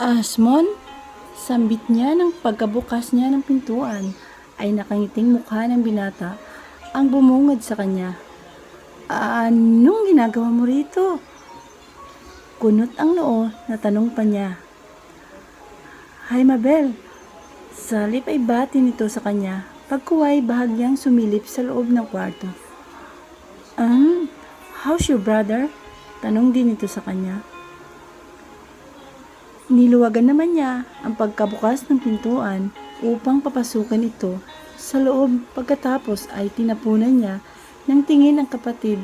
Asmon, sambit niya ng pagkabukas niya ng pintuan, ay nakangiting mukha ng binata ang bumungad sa kanya. Anong ginagawa mo rito? Kunot ang noo na tanong pa niya. Hi Mabel, salip ay bati nito sa kanya pagkuway bahagyang sumilip sa loob ng kwarto. How's your brother? Tanong din ito sa kanya. Niluwagan naman niya ang pagkabukas ng pintuan upang papasukin ito sa loob, pagkatapos ay tinapunan niya ng tingin ang kapatid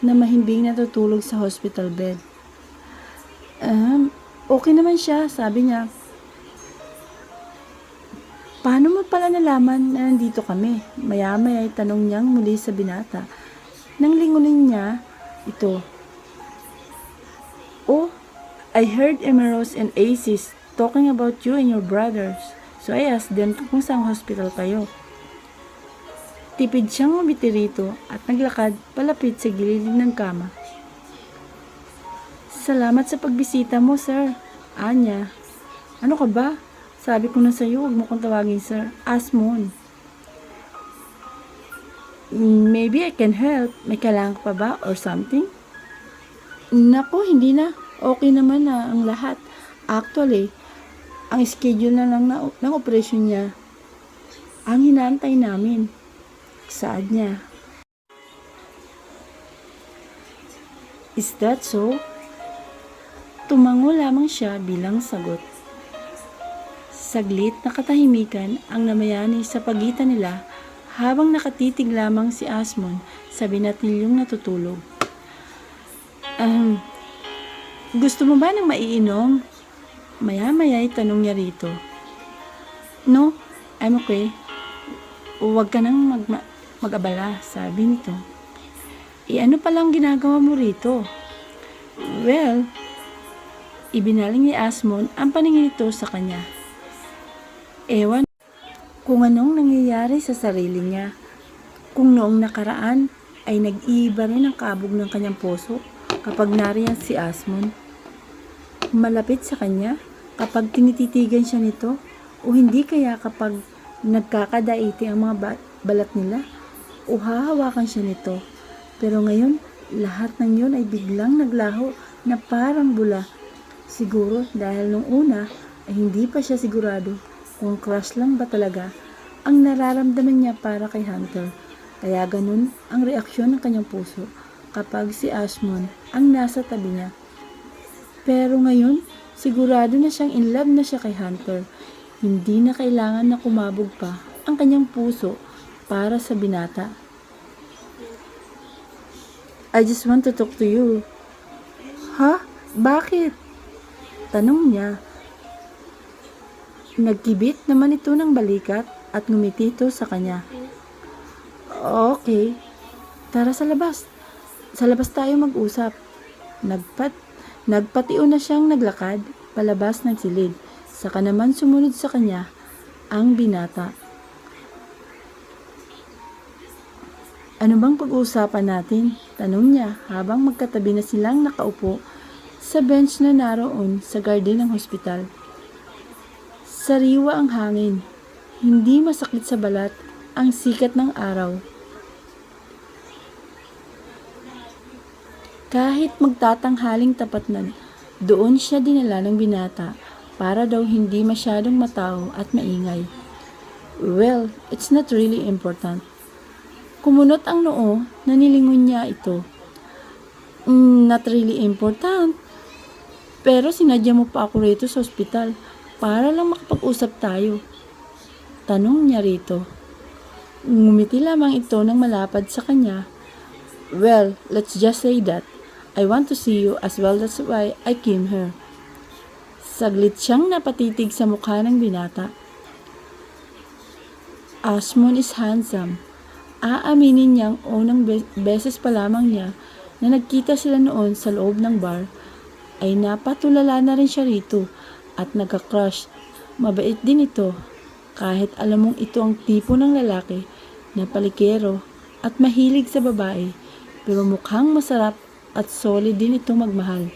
na mahimbing natutulog sa hospital bed. Okay naman siya, sabi niya. Paano mo pala nalaman na nandito kami? Maya-maya ay tanong niyang muli sa binata. Nang lingunin niya ito. Oh, I heard Emeros and Aces talking about you and your brothers. So I asked them kung saang hospital kayo. Tipid siyang umiti rito at naglakad palapit sa gilid ng kama. Salamat sa pagbisita mo, sir. Anya. Ano ka ba? Sabi ko na sa'yo, huwag mo kong tawagin, sir. Asmon. Maybe I can help. May kailangan pa ba or something? Naku, hindi na. Okay naman na ang lahat. Actually, ang schedule na lang ng operasyon niya ang hinantay namin. Saad niya. Is that so? Tumango lamang siya bilang sagot. Saglit na katahimikan ang namayani sa pagitan nila habang nakatitig lamang si Asmon sa binatilyong natutulog. Gusto mo ba ng maiinom? Maya-maya ay tanong niya rito. No, I'm okay. Huwag ka nang mag-abala, sabi nito. Ano palang ginagawa mo rito? Well, ibinaling ni Asmon ang paningin nito sa kanya. Ewan kung anong nangyayari sa sarili niya. Kung noong nakaraan ay nag-iiba rin ang kabog ng kanyang puso kapag nariyan si Asmon. Malapit sa kanya kapag tinititigan siya nito o hindi kaya kapag nagkakadaiti ang mga balat nila o hahawakan siya nito. Pero ngayon, lahat ng yun ay biglang naglaho na parang bula. Siguro dahil nung una ay hindi pa siya sigurado kung crush lang ba talaga ang nararamdaman niya para kay Hunter. Kaya ganun ang reaksyon ng kanyang puso kapag si Asmon ang nasa tabi niya. Pero ngayon, sigurado na siyang in love na siya kay Hunter. Hindi na kailangan na kumabog pa ang kanyang puso para sa binata. I just want to talk to you. Ha? Bakit? Tanong niya. Nagkibit naman ito ng balikat at ngumiti ito sa kanya. Okay. Tara sa labas. Sa labas tayo mag-usap. Nagpatiyo na siyang naglakad palabas ng silid. Saka naman sumunod sa kanya ang binata. Ano bang pag-uusapan natin? Tanong niya habang magkatabi na silang nakaupo sa bench na naroon sa garden ng hospital. Sariwa ang hangin. Hindi masakit sa balat ang sikat ng araw. Kahit magtatanghaling tapat na, doon siya dinala ng binata para daw hindi masyadong matao at maingay. Well, it's not really important. Kumunot ang noo na nilingon niya ito. Not really important. Pero sinadya mo pa ako rito sa ospital para lang makapag-usap tayo. Tanong niya rito. Ngumiti lamang ito ng malapad sa kanya. Well, let's just say that. I want to see you as well, that's why I came here. Saglit siyang napatitig sa mukha ng binata. Asmon is handsome. Aaminin niyang unang beses pa lamang niya na nagkita sila noon sa loob ng bar, ay napatulala na rin siya rito at nagka-crush. Mabait din ito, kahit alam mong ito ang tipo ng lalaki na palikero at mahilig sa babae, pero mukhang masarap at solid din ito magmahal.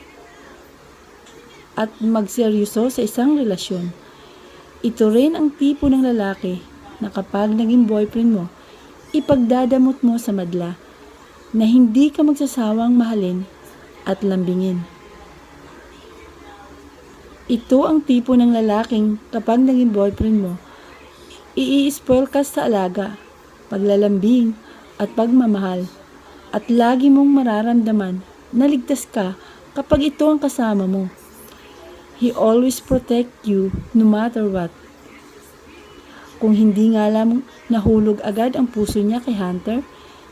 at magseryoso sa isang relasyon. Ito rin ang tipo ng lalaki na kapag naging boyfriend mo, ipagdadamot mo sa madla na hindi ka magsasawang mahalin at lambingin. Ito ang tipo ng lalaking kapag naging boyfriend mo, i-spoil ka sa alaga, paglalambing at pagmamahal, at lagi mong mararamdaman na ligtas ka kapag ito ang kasama mo. He always protect you no matter what. Kung hindi nga lang nahulog agad ang puso niya kay Hunter,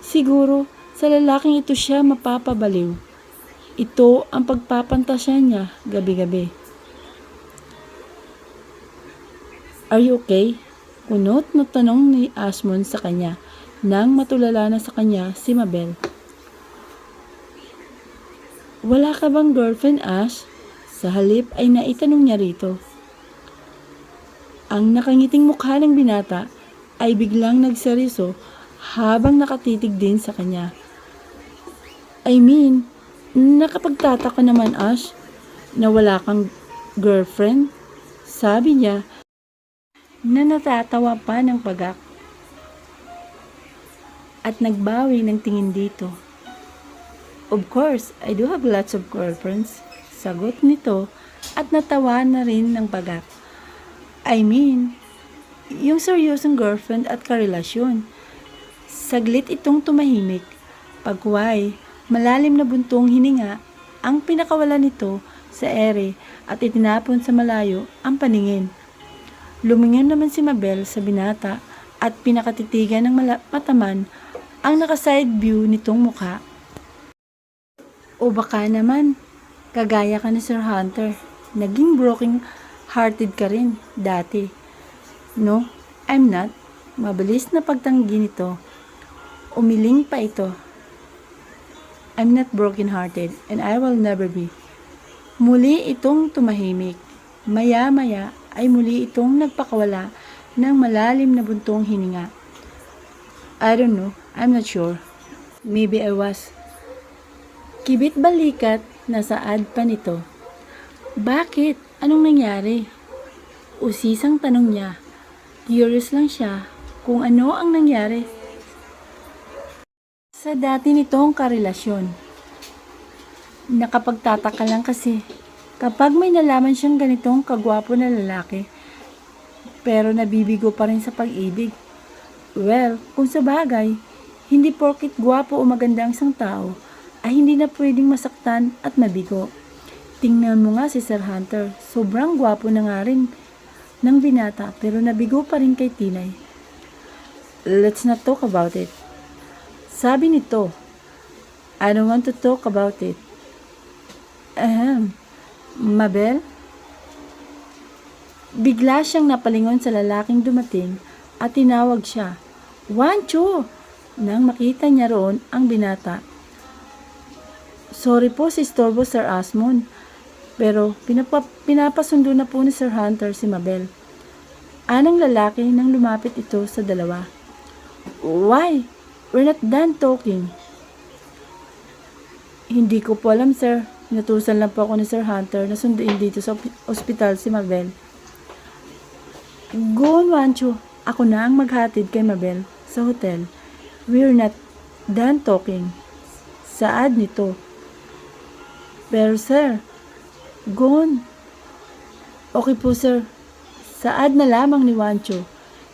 siguro sa lalaking ito siya mapapabaliw. Ito ang pagpapantasya niya gabi-gabi. Are you okay? Kunot na tanong ni Asmon sa kanya nang matulala na sa kanya si Mabel. Wala ka bang girlfriend, Ash? Sa halip ay naitanong niya rito. Ang nakangiting mukha ng binata ay biglang nagseryoso habang nakatitig din sa kanya. I mean, nakapagtataka naman, Ash, na wala kang girlfriend? Sabi niya na natatawa pa ng pagak at nagbawi ng tingin dito. Of course, I do have lots of girlfriends. Sagot nito at natawa na rin ng pagak. I mean, yung seryosong girlfriend at karelasyon. Saglit itong tumahimik. Pagkuway, malalim na buntong hininga ang pinakawala nito sa ere at itinapon sa malayo ang paningin. Lumingon naman si Mabel sa binata at pinakatitigan ng mataman ang naka-side view nitong mukha. O baka naman, kagaya ka ni Sir Hunter, naging broken-hearted ka rin dati. No, I'm not. Mabilis na pagtanggi nito. Umiling pa ito. I'm not broken-hearted and I will never be. Muli itong tumahimik. Maya-maya ay muli itong nagpakawala ng malalim na buntong hininga. I don't know. I'm not sure. Maybe I was. Kibit balikat na saad pa nito. Bakit? Anong nangyari? Usisang tanong niya. Curious lang siya kung ano ang nangyari sa dati nitong karelasyon. Nakapagtataka lang kasi kapag may nalaman siyang ganitong kagwapo na lalaki, pero nabibigo pa rin sa pag-ibig. Well, kung sa bagay, hindi porkit gwapo o maganda ang isang tao, ay hindi na pwedeng masaktan at mabigo. Tingnan mo nga si Sir Hunter, sobrang gwapo na nga rin ng binata pero nabigo pa rin kay Tinay. Let's not talk about it. Sabi nito, I don't want to talk about it. Mabel? Bigla siyang napalingon sa lalaking dumating at tinawag siya, Wancho! Nang makita niya roon ang binata. Sorry po si Storbo, Sir Asmon. Pero pinapasundo na po ni Sir Hunter si Mabel. Anang lalaki nang lumapit ito sa dalawa. Why? We're not done talking. Hindi ko po alam, sir. Natusan lang po ako ni Sir Hunter na sunduin dito sa ospital si Mabel. Go on, Wancho. Ako na ang maghatid kay Mabel sa hotel. We're not done talking. Saad nito. Pero sir, go on. Okay po sir. Saad na lamang ni Wancho.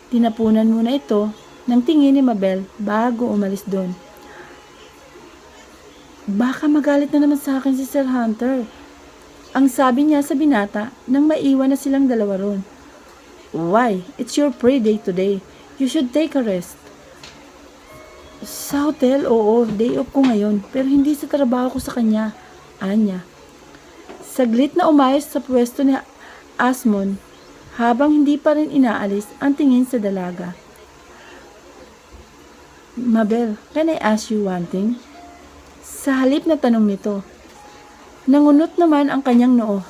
Tinapunan muna ito ng tingin ni Mabel bago umalis doon. Baka magalit na naman sa akin si Sir Hunter. Ang sabi niya sa binata nang maiwan na silang dalawa ron. Why? It's your free day today. You should take a rest. Sa hotel, oo, day off ko ngayon. Pero hindi sa trabaho ko sa kanya. Anya. Saglit na umayos sa pwesto ni Asmon habang hindi pa rin inaalis ang tingin sa dalaga. Mabel, can I ask you one thing? Sa halip na tanong nito, nangunot naman ang kanyang noo.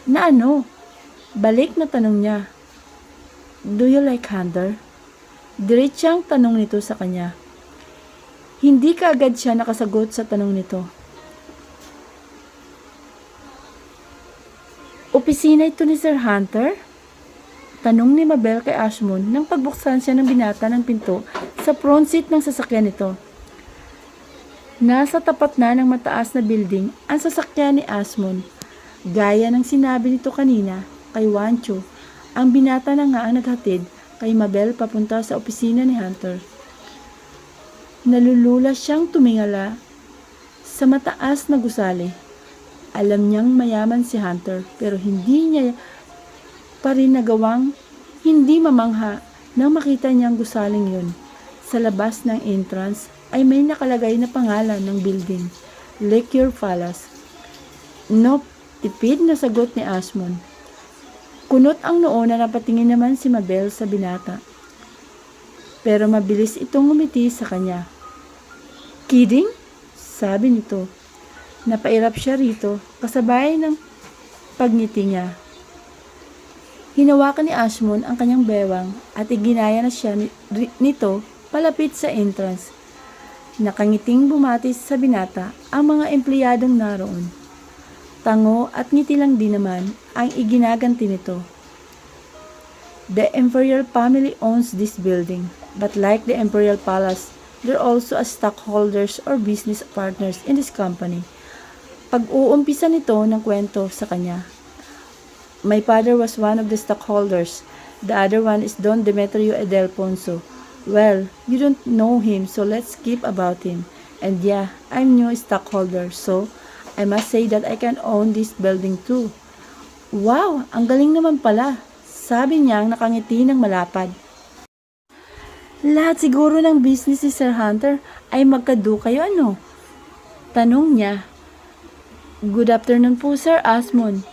Na ano? Balik na tanong niya. Do you like Hunter? Diretsang tanong nito sa kanya. Hindi kaagad siya nakasagot sa tanong nito. Opisina ito ni Sir Hunter? Tanong ni Mabel kay Ashmon nang pagbuksan siya ng binata ng pinto sa front seat ng sasakyan nito. Nasa tapat na ng mataas na building ang sasakyan ni Ashmon. Gaya ng sinabi nito kanina kay Wancho, ang binata na nga ang naghatid kay Mabel papunta sa opisina ni Hunter. Nalulula siyang tumingala sa mataas na gusali. Alam niyang mayaman si Hunter pero hindi niya pa rin nagawang hindi mamangha nang makita niyang gusaling yun. Sa labas ng entrance ay may nakalagay na pangalan ng building, Liquor Palace. Nope, tipid na sagot ni Ashmon. Kunot ang noo na napatingin naman si Mabel sa binata. Pero mabilis itong ngumiti sa kanya. Kidding? Sabi nito. Napairap siya rito kasabay ng pagngiti niya. Hinawakan ni Ashmon ang kanyang bewang at iginaya na siya nito palapit sa entrance. Nakangiting bumati sa binata ang mga empleyadong naroon. Tango at ngiti lang din naman ang iginaganti nito. The Imperial family owns this building, but like the Imperial Palace, they're also as stockholders or business partners in this company. Pag-uumpisa nito ng kwento sa kanya. My father was one of the stockholders. The other one is Don Demetrio Edelfonso. Well, you don't know him, so let's skip about him. And yeah, I'm new stockholder, so I must say that I can own this building too. Wow, ang galing naman pala, sabi niyang nakangiti ng malapad. Lahat siguro ng business ni Sir Hunter ay magkadu kayo ano? Tanong niya. Good afternoon po Sir Ashmon.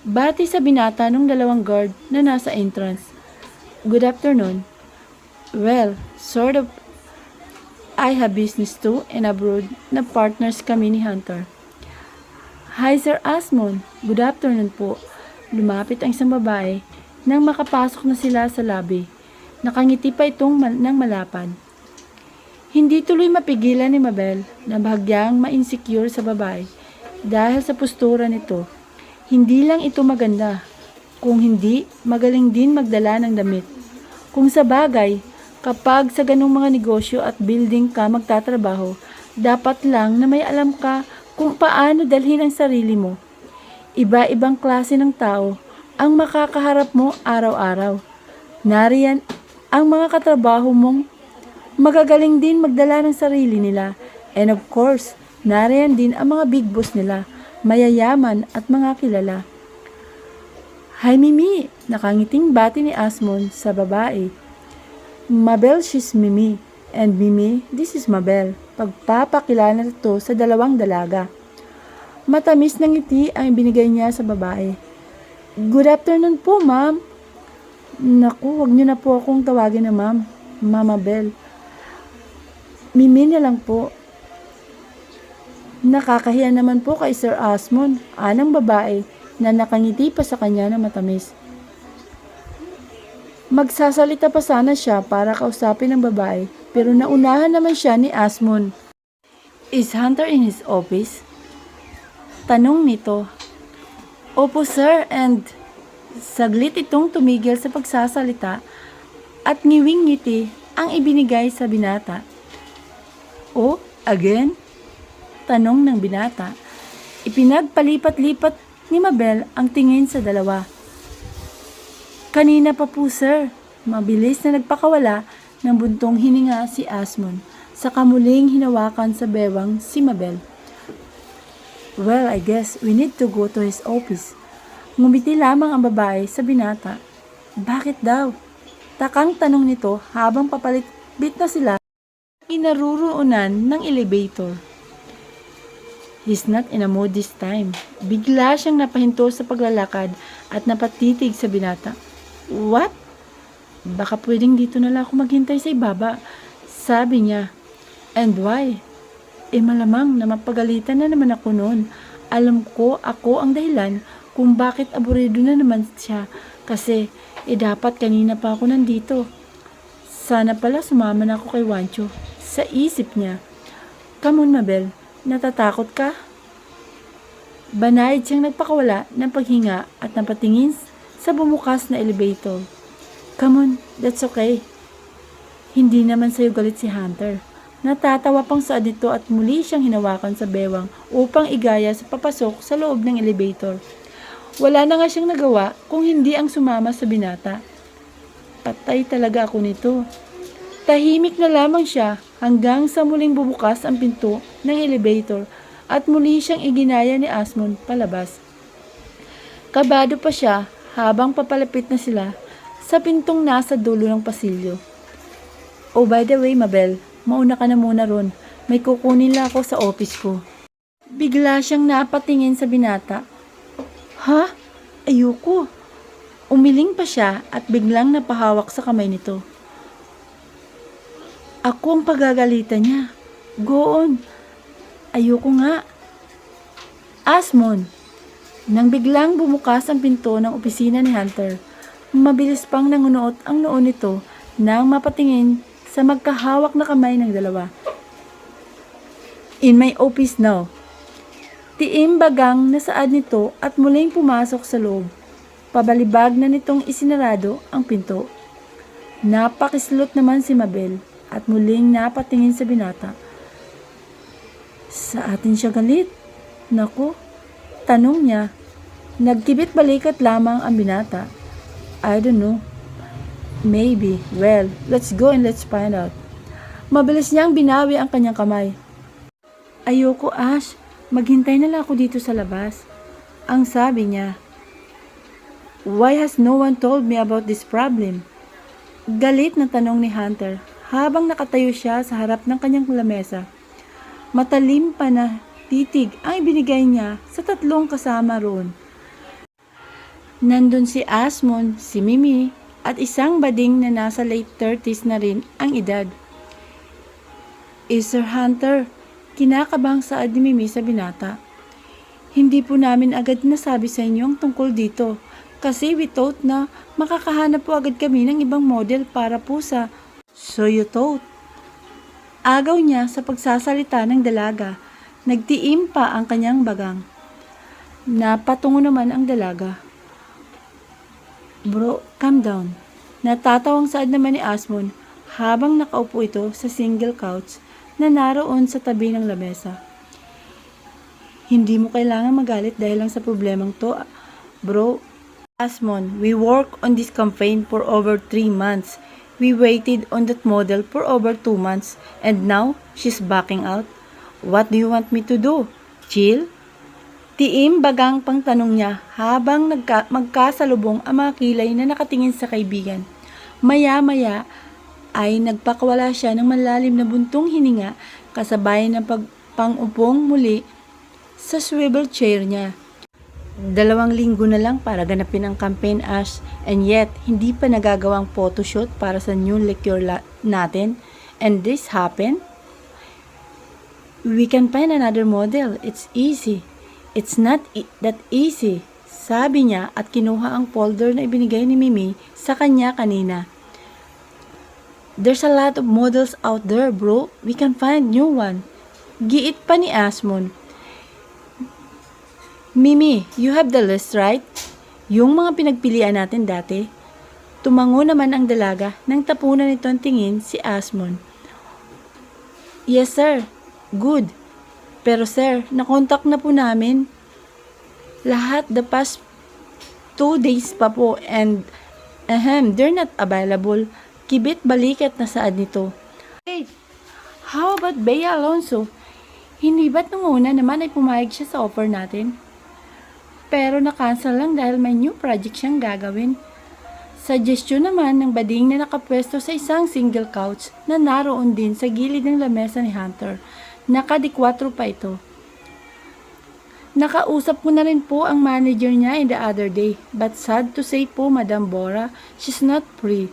Bati sa binata ng dalawang guard na nasa entrance. Good afternoon. Well, sort of. I have business too and abroad na partners kami ni Hunter. Hi Sir Ashmon. Good afternoon po. Lumapit ang isang babae nang makapasok na sila sa lobby. Nakangiti pa itong ng malapad. Hindi tuloy mapigilan ni Mabel na bahagyang ma-insecure sa babae dahil sa postura nito. Hindi lang ito maganda, kung hindi, magaling din magdala ng damit. Kung sa bagay, kapag sa ganung mga negosyo at building ka magtatrabaho, dapat lang na may alam ka kung paano dalhin ang sarili mo. Iba-ibang klase ng tao ang makakaharap mo araw-araw. Nariyan ang mga katrabaho mong magagaling din magdala ng sarili nila. And of course, nariyan din ang mga big boss nila, mayayaman at mga kilala. Hi Mimi, nakangiting bati ni Ashmon sa babae. Mabel, she's Mimi. And Mimi, this is Mabel. Pagpapakilala nito sa dalawang dalaga. Matamis ng ngiti ang binigay niya sa babae. Good afternoon po, ma'am. Naku, wag niyo na po akong tawagin na ma'am. Mama Bel. Mimi na lang po. Nakakahiya naman po kay Sir Ashmon, anang babae na nakangiti pa sa kanya na matamis. Magsasalita pa sana siya para kausapin ng babae, pero naunahan naman siya ni Ashmon. Is Hunter in his office? Tanong nito. Opo sir, and saglit itong tumigil sa pagsasalita at ngiwing-ngiti ang ibinigay sa binata. Oh, again? Tanong ng binata. Ipinagpalipat-lipat ni Mabel ang tingin sa dalawa. Kanina pa po sir, mabilis na nagpakawala ng buntong hininga si Ashmon sa kamuling hinawakan sa bewang si Mabel. Well, I guess we need to go to his office. Ngumiti lamang ang babae sa binata. Bakit daw? Takang tanong nito habang papalit-bit na sila inaruruunan ng elevator. He's not in a mood this time. Bigla siyang napahinto sa paglalakad at napatitig sa binata. What? Baka pwedeng dito na lang ako maghintay sa ibaba, sabi niya. And why? Malamang na mapagalitan na naman ako noon. Alam ko ako ang dahilan kung bakit aburido na naman siya. Kasi dapat kanina pa ako nandito. Sana pala sumama na ako kay Wancho. Sa isip niya. Come on Mabel, natatakot ka? Banayad siyang nagpakawala ng paghinga at napatingin sa bumukas na elevator. Come on, that's okay. Hindi naman sa'yo galit si Hunter. Natatawa pang saad nito at muli siyang hinawakan sa bewang upang igaya sa papasok sa loob ng elevator. Wala na nga siyang nagawa kung hindi ang sumama sa binata. Patay talaga ako nito. Tahimik na lamang siya hanggang sa muling bubukas ang pinto ng elevator at muli siyang iginaya ni Asmon palabas. Kabado pa siya habang papalapit na sila sa pintong nasa dulo ng pasilyo. Oh, by the way, Mabel, mauna ka na muna ron. May kukunin lang ako sa office ko. Bigla siyang napatingin sa binata. Ha? Ayoko. Umiling pa siya at biglang napahawak sa kamay nito. Ako ang pagagalitan niya. Go on. Ayoko nga. Asmon. Nang biglang bumukas ang pinto ng opisina ni Hunter, mabilis pang nangunuot ang noo nito nang mapatingin sa magkahawak na kamay ng dalawa. In my office now. Tiimbagang nasaad nito at muling pumasok sa loob. Pabalibag na nitong isinarado ang pinto. Napakislot naman si Mabel at muling napatingin sa binata. Sa atin siya galit? Naku, tanong niya. Nagkibit balikat lamang ang binata. I don't know. Maybe. Well, let's go and let's find out. Mabilis niyang binawi ang kanyang kamay. Ayoko, Ash. Maghintay na lang ako dito sa labas. Ang sabi niya. Why has no one told me about this problem? Galit na tanong ni Hunter habang nakatayo siya sa harap ng kanyang lamesa. Matalim pa na titig ang ibinigay niya sa tatlong kasama roon. Nandun si Asmon, si Mimi, at isang bading na nasa late 30s na rin ang edad. Sir Hunter, kinakabang saad ni Mimi sa binata. Hindi po namin agad nasabi sa inyo ang tungkol dito kasi we thought na makakahanap po agad kami ng ibang model para po sa So you thought. Agaw niya sa pagsasalita ng dalaga. Nagtiim pa ang kanyang bagang. Napatungo naman ang dalaga. Bro, calm down. Natatawang saad naman ni Asmon habang nakaupo ito sa single couch na naroon sa tabi ng lamesa. Hindi mo kailangan magalit dahil lang sa problemang to, bro. Asmon, we work on this campaign for over 3 months. We waited on that model for over 2 months and now she's backing out. What do you want me to do? Chill? Tiim bagang pang tanong niya habang magkasalubong ang mga kilay na nakatingin sa kaibigan. Maya-maya ay nagpakawala siya ng malalim na buntong hininga kasabay ng pang-upong muli sa swivel chair niya. 2 linggo na lang para ganapin ang campaign, Ash, and yet hindi pa nagagawang photoshoot para sa new liquor natin. And this happened? We can find another model. It's easy. It's not that easy, sabi niya at kinuha ang folder na ibinigay ni Mimi sa kanya kanina. There's a lot of models out there, bro. We can find new one. Giit pa ni Asmon. Mimi, you have the list, right? Yung mga pinagpilian natin dati. Tumango naman ang dalaga nang tapunan nito ang tingin si Asmon. Yes, sir. Good. Pero sir, nakontak na po namin. Lahat the past 2 days pa po and they're not available. Kibit balikat na saad nito. Hey, how about Bea Alonso? Hindi ba't nung una naman ay pumayag siya sa offer natin? Pero na-cancel lang dahil may new project siyang gagawin. Suggestion naman ng bading na nakapwesto sa isang single couch na naroon din sa gilid ng lamesa ni Hunter. Nakadikwatro pa ito. Nakausap ko na rin po ang manager niya in the other day. But sad to say po, Madam Bora, she's not free.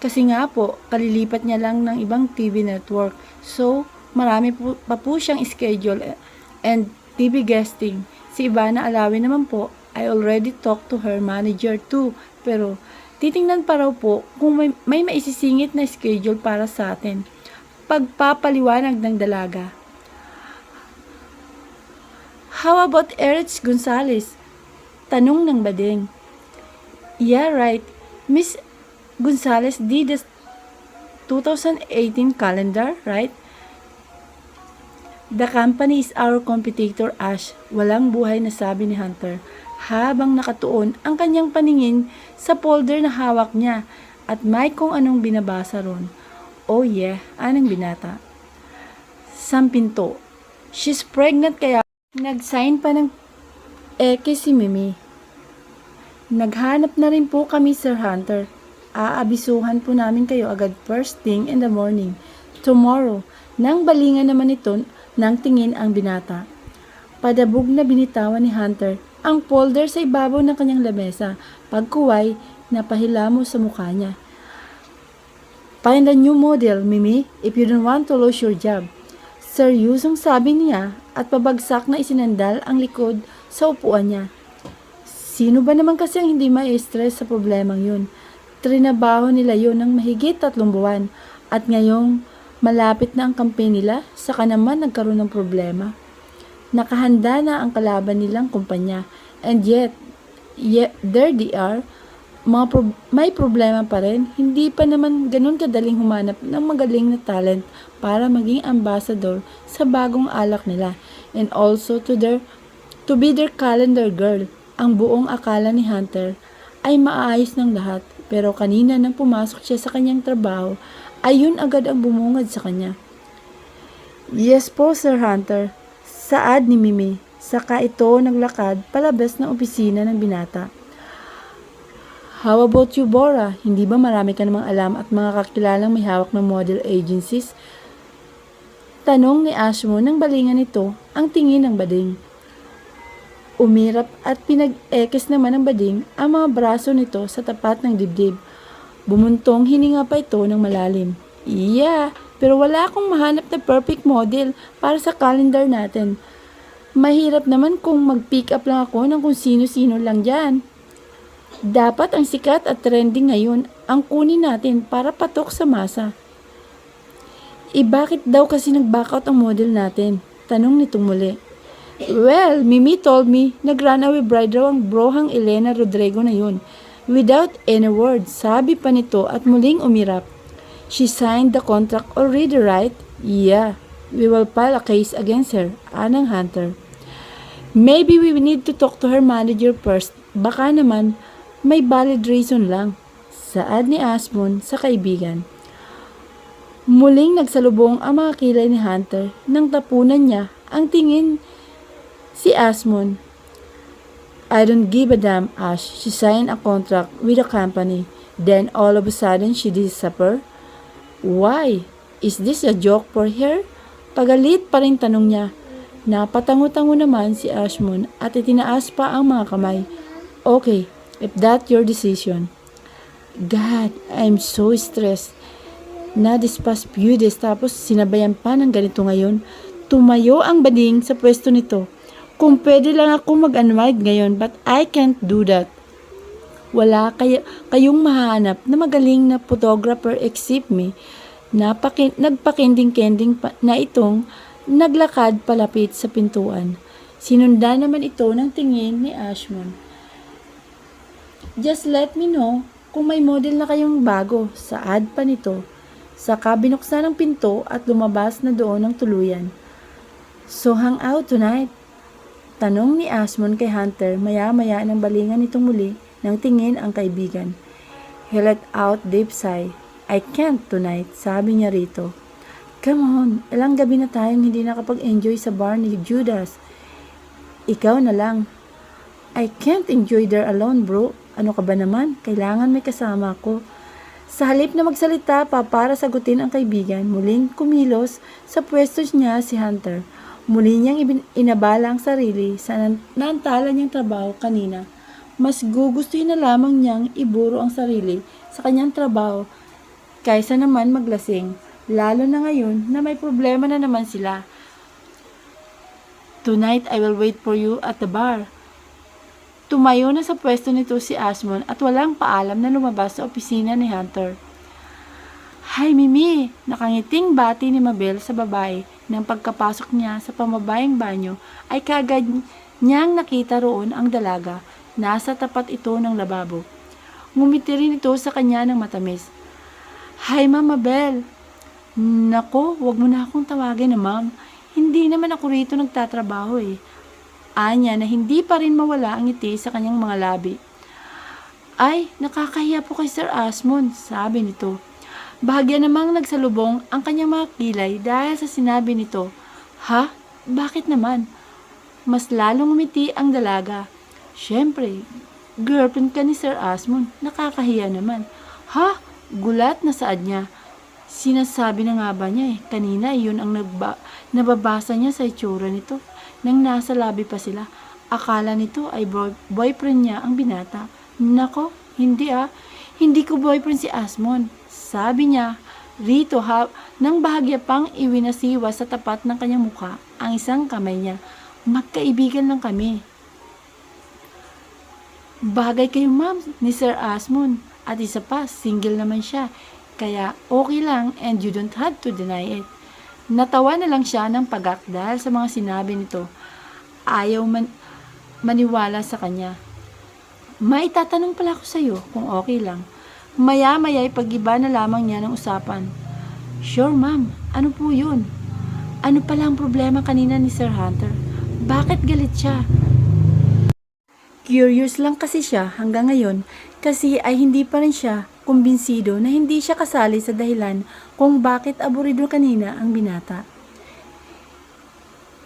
Kasi nga po, kalilipat niya lang ng ibang TV network. So, marami pa po siyang schedule and TV guesting. Si Ivana Alawi naman po, I already talked to her manager too. Pero, titingnan pa raw po kung may maisisingit na schedule para sa atin. Pagpapaliwanag ng dalaga. How about Erich Gonzalez? Tanong ng bading. Yeah, right. Miss Gonzalez did the 2018 calendar, right? The company is our competitor, Ash. Walang buhay na sabi ni Hunter habang nakatuon ang kanyang paningin sa folder na hawak niya at may kung anong binabasa ron. Oh yeah, anong binata? Sampinto. She's pregnant kaya nag-sign pa ng eke si Mimi. Naghanap na rin po kami, Sir Hunter. Aabisuhan po namin kayo agad first thing in the morning. Tomorrow. Nang balingan naman ito ng tingin ang binata. Padabog na binitawan ni Hunter ang folder sa ibabaw ng kanyang lamesa. Pagkuway, napahilamo sa mukha niya. Find a new model, Mimi, if you don't want to lose your job. Seryosong sabi niya at pabagsak na isinandal ang likod sa upuan niya. Sino ba naman kasi ang hindi ma-stress sa problemang yun? Trinabaho nila yun ng mahigit 3 buwan at ngayong malapit na ang kampe nila, saka naman nagkaroon ng problema. Nakahanda na ang kalaban nilang kumpanya and yet there they are, may problema pa rin. Hindi pa naman ganun kadaling humanap ng magaling na talent para maging ambassador sa bagong alak nila and also to be their calendar girl. Ang buong akala ni Hunter ay maayos ng lahat pero kanina nang pumasok siya sa kanyang trabaho ayun agad ang bumungad sa kanya. Yes po, Sir Hunter. Saad ni Mimi. Saka ito naglakad palabas ng opisina ng binata. How about you, Bora? Hindi ba marami ka namang alam at mga kakilalang may hawak ng model agencies? Tanong ni Ashmo nang balingan nito ang tingin ng bading. Umirap at pinag-ekes naman ng bading ang mga braso nito sa tapat ng dibdib. Bumuntong hininga pa ito ng malalim. Yeah, pero wala akong mahanap na perfect model para sa calendar natin. Mahirap naman kung mag-pick up lang ako ng kung sino-sino lang dyan. Dapat ang sikat at trending ngayon ang kunin natin para patok sa masa. Bakit daw kasi nag-back out ang model natin? Tanong nitong muli. Well, Mimi told me nag-runaway bride raw ang brohang Elena Rodrigo na yun. Without any words, sabi pa nito at muling umirap. She signed the contract already, right? Yeah, we will file a case against her, anang Hunter. Maybe we need to talk to her manager first. Baka naman, may valid reason lang. Saad ni Asmon sa kaibigan. Muling nagsalubong ang mga kilay ni Hunter nang tapunan niya ang tingin si Asmon. I don't give a damn, Ash. She signed a contract with a company. Then all of a sudden, she disappeared. Why? Is this a joke for her? Pagalit pa rin tanong niya. Napatango-tango naman si Ashmon at itinaas pa ang mga kamay. Okay, if that's your decision. God, I'm so stressed. Na this past few days tapos sinabayan pa ng ganito ngayon. Tumayo ang bading sa pwesto nito. Kung pwede lang ako mag-unwind ngayon, but I can't do that. Wala kayong mahanap na magaling na photographer except me. Nagpakending-kending na itong naglakad palapit sa pintuan. Sinundan naman ito ng tingin ni Ashmon. Just let me know kung may model na kayong bago, saad pa nito. Saka binuksan ang pinto at lumabas na doon ng tuluyan. So hang out tonight? Tanong ni Asmon kay Hunter maya-maya nang balingan nitong muli ng tingin ang kaibigan. He let out deep sigh. I can't tonight, sabi niya rito. Come on, ilang gabi na tayong hindi nakapag-enjoy sa bar ni Judas. Ikaw na lang. I can't enjoy there alone, bro. Ano ka ba naman? Kailangan may kasama ko. Sa halip na magsalita pa para sagutin ang kaibigan, muling kumilos sa pwesto niya si Hunter. Muli niyang inabala ang sarili sa naantala niyang trabaho kanina. Mas gugustuhin na lamang niyang iburo ang sarili sa kanyang trabaho kaysa naman maglasing. Lalo na ngayon na may problema na naman sila. Tonight, I will wait for you at the bar. Tumayo na sa pwesto nito si Asmon at walang paalam na lumabas sa opisina ni Hunter. Hi, Mimi! Nakangiting bati ni Mabel sa babae Nang pagkapasok niya sa pamabayang banyo, ay kagad niyang nakita roon ang dalaga. Nasa tapat ito ng lababo. Ngumiti rin ito sa kanya ng matamis. Hi, Mama Belle. Nako, wag mo na akong tawagin na ma'am. Hindi naman ako rito nagtatrabaho eh. Anya na hindi pa rin mawala ang ngiti sa kanyang mga labi. Ay, nakakahiya po kay Sir Asmon, sabi nito. Bahagya namang nagsalubong ang kanyang mga kilay dahil sa sinabi nito. Ha? Bakit naman? Mas lalong umiti ang dalaga. Siyempre, girlfriend ka ni Sir Asmon, nakakahiya naman. Ha? Gulat na saad niya. Sinasabi na nga ba niya kanina yun ang nababasa niya sa itsura nito. Nang nasa labi pa sila, akala nito ay boyfriend niya ang binata. Nako, hindi Hindi ko boyfriend si Asmon. Sabi niya, rito nang bahagya pang iwinasiwa sa tapat ng kanyang mukha ang isang kamay niya. Magkaibigan lang kami. Bagay kayo ma'am ni Sir Asmon. At isa pa, single naman siya. Kaya okay lang and you don't have to deny it. Natawa na lang siya ng pagak dahil sa mga sinabi nito. Ayaw maniwala sa kanya. May tatanong pala ako sa iyo kung okay lang. Maya-maya ay pag-iba na lamang niya ng usapan. Sure ma'am, ano po yun? Ano pala ang problema kanina ni Sir Hunter? Bakit galit siya? Curious lang kasi siya hanggang ngayon kasi ay hindi pa rin siya kumbinsido na hindi siya kasali sa dahilan kung bakit aburido kanina ang binata.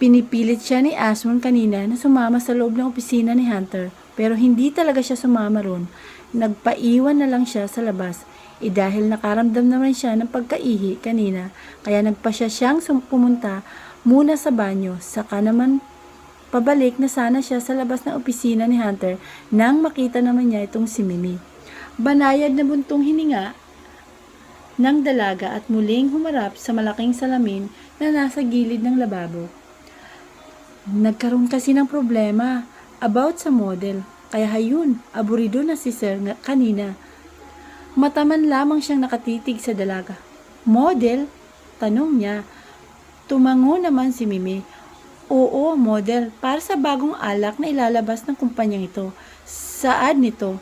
Pinipilit siya ni Asmon kanina na sumama sa loob ng opisina ni Hunter pero hindi talaga siya sumama ron. Nagpaiwan na lang siya sa labas dahil nakaramdam naman siya ng pagkaihi kanina kaya nagpasya siyang pumunta muna sa banyo saka naman pabalik na sana siya sa labas ng opisina ni Hunter nang makita naman niya itong si Mimi. Banayad na buntong hininga ng dalaga at muling humarap sa malaking salamin na nasa gilid ng lababo. Nagkaroon kasi ng problema about sa model, kaya hayun, aburido na si Sir kanina. Mataman lamang siyang nakatitig sa dalaga. Model? Tanong niya. Tumango naman si Mimi. Oo, model, para sa bagong alak na ilalabas ng kumpanyang ito. Saad nito.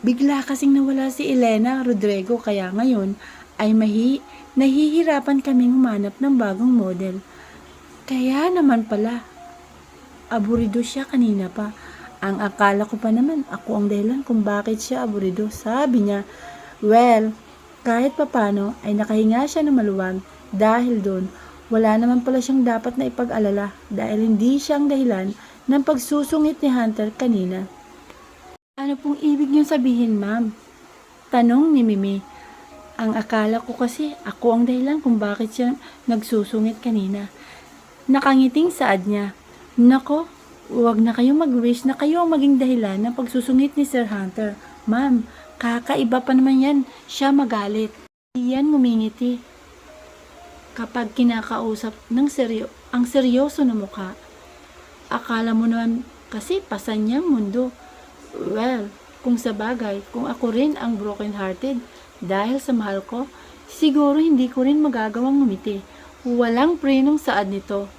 Bigla kasing nawala si Elena Rodrigo kaya ngayon ay nahihirapan kaming humanap ng bagong model. Kaya naman pala, aburido siya kanina pa. Ang akala ko pa naman ako ang dahilan kung bakit siya aburido. Sabi niya, well, kahit papano ay nakahinga siya ng maluwag dahil doon. Wala naman pala siyang dapat na ipag-alala dahil hindi siya ang dahilan ng pagsusungit ni Hunter kanina. Ano pong ibig niyong sabihin, ma'am? Tanong ni Mimi. Ang akala ko kasi ako ang dahilan kung bakit siya nagsusungit kanina. Nakangiting saad niya. Nako, huwag na kayong mag-wish na kayo ang maging dahilan ng pagsusungit ni Sir Hunter. Ma'am, kakaiba pa naman yan. Siya magalit. Iyan ngumingiti. Kapag kinakausap ng ang seryoso na mukha, akala mo naman kasi pasan niyang mundo. Well, kung sa bagay, kung ako rin ang broken-hearted dahil sa mahal ko, siguro hindi ko rin magagawang ngumiti. Walang prenong saad nito.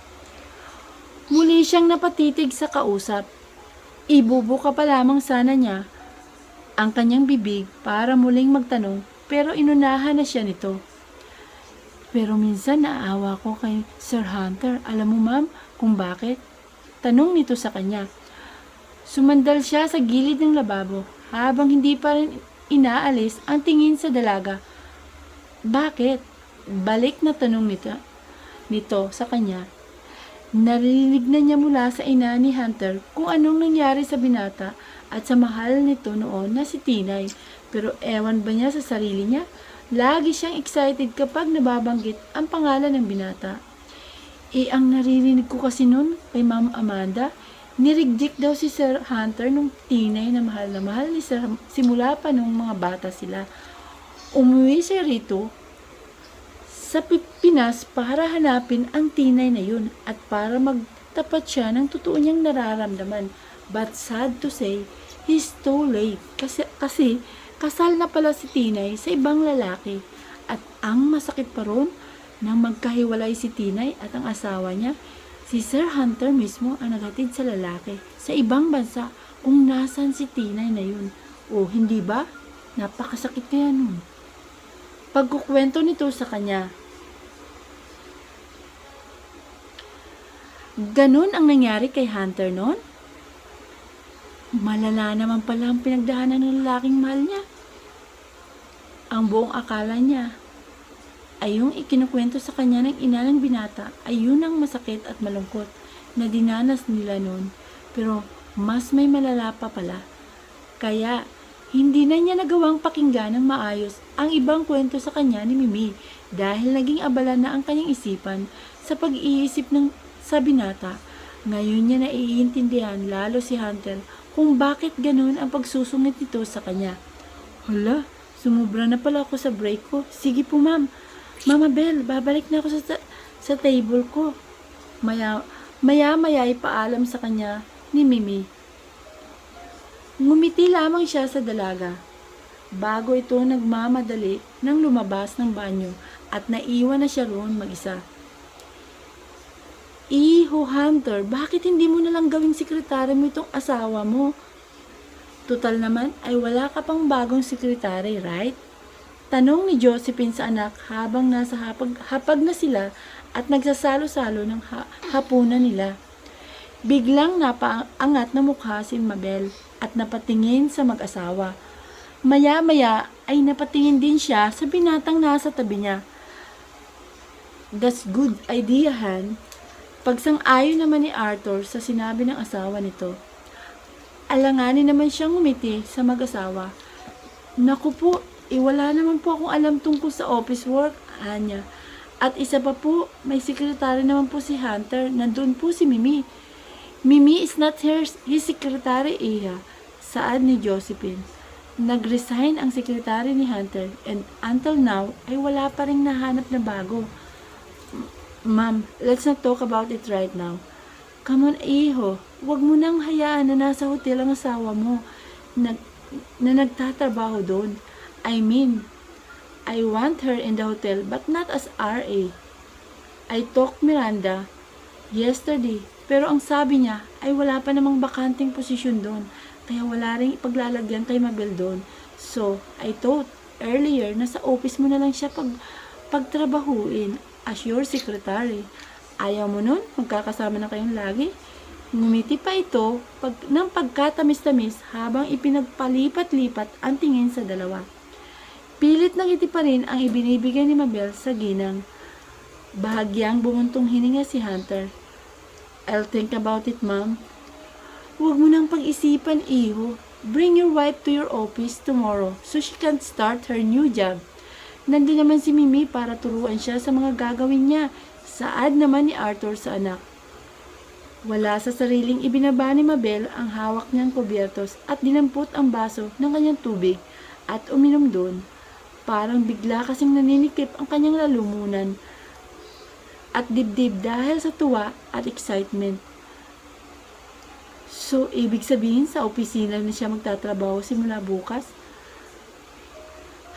Muli siyang napatitig sa kausap. Ibubuka pa lamang sana niya ang kanyang bibig para muling magtanong pero inunahan na siya nito. Pero minsan naawa ko kay Sir Hunter. Alam mo ma'am kung bakit? Tanong nito sa kanya. Sumandal siya sa gilid ng lababo habang hindi pa rin inaalis ang tingin sa dalaga. Bakit? Balik na tanong nito sa kanya. Narinig na niya mula sa ina ni Hunter kung anong nangyari sa binata at sa mahal nito noon na si Tinay. Pero ewan ba niya sa sarili niya? Lagi siyang excited kapag nababanggit ang pangalan ng binata. Ang naririnig ko kasi noon kay Ma'am Amanda, nireject daw si Sir Hunter nung Tinay na mahal ni Sir simula pa nung mga bata sila. Umuwi siya rito sa Pinas para hanapin ang Tinay na yun at para magtapat siya ng totoo niyang nararamdaman. But sad to say, he's too late. Kasi kasal na pala si Tinay sa ibang lalaki. At ang masakit pa ron, Nang magkahiwalay si Tinay at ang asawa niya, si Sir Hunter mismo ang naghatid sa lalaki sa ibang bansa kung nasan si Tinay na yun. O hindi ba? Napakasakit kaya nun. Pagkukwento nito sa kanya, ganun ang nangyari kay Hunter noon? Malala naman pala ang pinagdaanan ng lalaking mahal niya. Ang buong akala niya ay yung ikinukwento sa kanya ng ina ng binata ay yun ang masakit at malungkot na dinanas nila noon. Pero mas may malala pa pala. Kaya hindi na niya nagawang pakinggan ng maayos ang ibang kwento sa kanya ni Mimi dahil naging abala na ang kanyang isipan sa pag-iisip sa binata. Ngayon niya naiintindihan lalo si Hunter kung bakit ganun ang pagsusungit nito sa kanya. Hala, sumubra na pala ako sa break ko. Sige po ma'am. Mama Bell, babalik na ako sa table ko. Maya ay paalam sa kanya ni Mimi. Ngumiti lamang siya sa dalaga. Bago ito nagmamadali nang lumabas ng banyo at naiwan na siya roon mag-isa. Iho Hunter, bakit hindi mo nalang gawing sekretary mo itong asawa mo? Total naman ay wala ka pang bagong sekretary, right? Tanong ni Josephine sa anak habang nasa hapag na sila at nagsasalo-salo ng hapunan nila. Biglang napaangat na mukha si Mabel at napatingin sa mag-asawa. Maya-maya ay napatingin din siya sa binatang nasa tabi niya. That's good idea, Han. Pagsang-ayon naman ni Arthur sa sinabi ng asawa nito. Alanganin naman siyang ngumiti sa mag-asawa. Naku po, wala naman po akong alam tungkol sa office work, Anya. At isa pa po, may sekretary naman po si Hunter. Nandun po si Mimi. Mimi is not his secretary, Iha. Saad ni Josephine. Nag-resign ang sekretary ni Hunter and until now ay wala pa rin nahanap na bago. Ma'am, let's not talk about it right now. Come on, Iho. Huwag mo nang hayaan na nasa hotel ang asawa mo na nagtatrabaho doon. I mean, I want her in the hotel but not as RA. I talked Miranda yesterday pero ang sabi niya ay wala pa namang bakanting posisyon doon kaya wala ring ipaglalagyan kay Mabel doon. So, I thought earlier na sa office mo na lang siya pagtrabahuin as your secretary. Ayaw mo nun? Magkakasama na kayong lagi? Ngumiti pa ito ng pagkatamis-tamis habang ipinagpalipat-lipat ang tingin sa dalawa. Pilit na ngiti pa rin ang ibinibigay ni Mabel sa ginang. Bahagyang bumuntong hininga si Hunter. I'll think about it, ma'am. Huwag mo nang pag-isipan, Iho. Bring your wife to your office tomorrow so she can start her new job. Nandun naman si Mimi para turuan siya sa mga gagawin niya. Saad naman ni Arthur sa anak. Wala sa sariling ibinaba ni Mabel ang hawak niyang kubyertos at dinampot ang baso ng kanyang tubig at uminom doon. Parang bigla kasing naninikip ang kanyang lalumunan at dibdib dahil sa tuwa at excitement. So, ibig sabihin sa opisina na siya magtatrabaho simula bukas?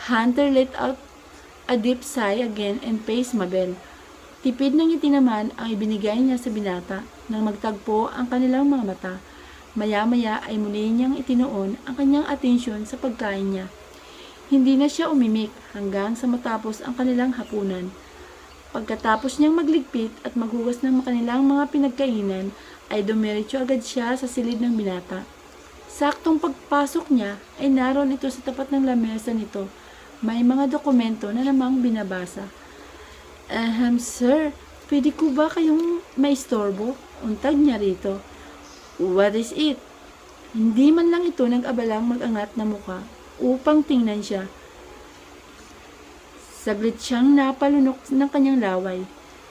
Hunter let out a deep sigh again and faced Mabel. Tipid ng ngiti naman ang ibinigay niya sa binata nang magtagpo ang kanilang mga mata. Maya-maya ay muli niyang itinoon ang kanyang atensyon sa pagkain niya. Hindi na siya umimik hanggang sa matapos ang kanilang hapunan. Pagkatapos niyang magligpit at maghugas ng kanilang mga pinagkainan, ay dumiretso agad siya sa silid ng binata. Saktong pagpasok niya ay naroon ito sa tapat ng lamesa nito. May mga dokumento na namang binabasa. Sir, pwede ko ba kayong maistorbo? Untag niya rito. What is it? Hindi man lang ito nag-abalang mag-angat na muka upang tingnan siya. Saglit siyang napalunok ng kanyang laway.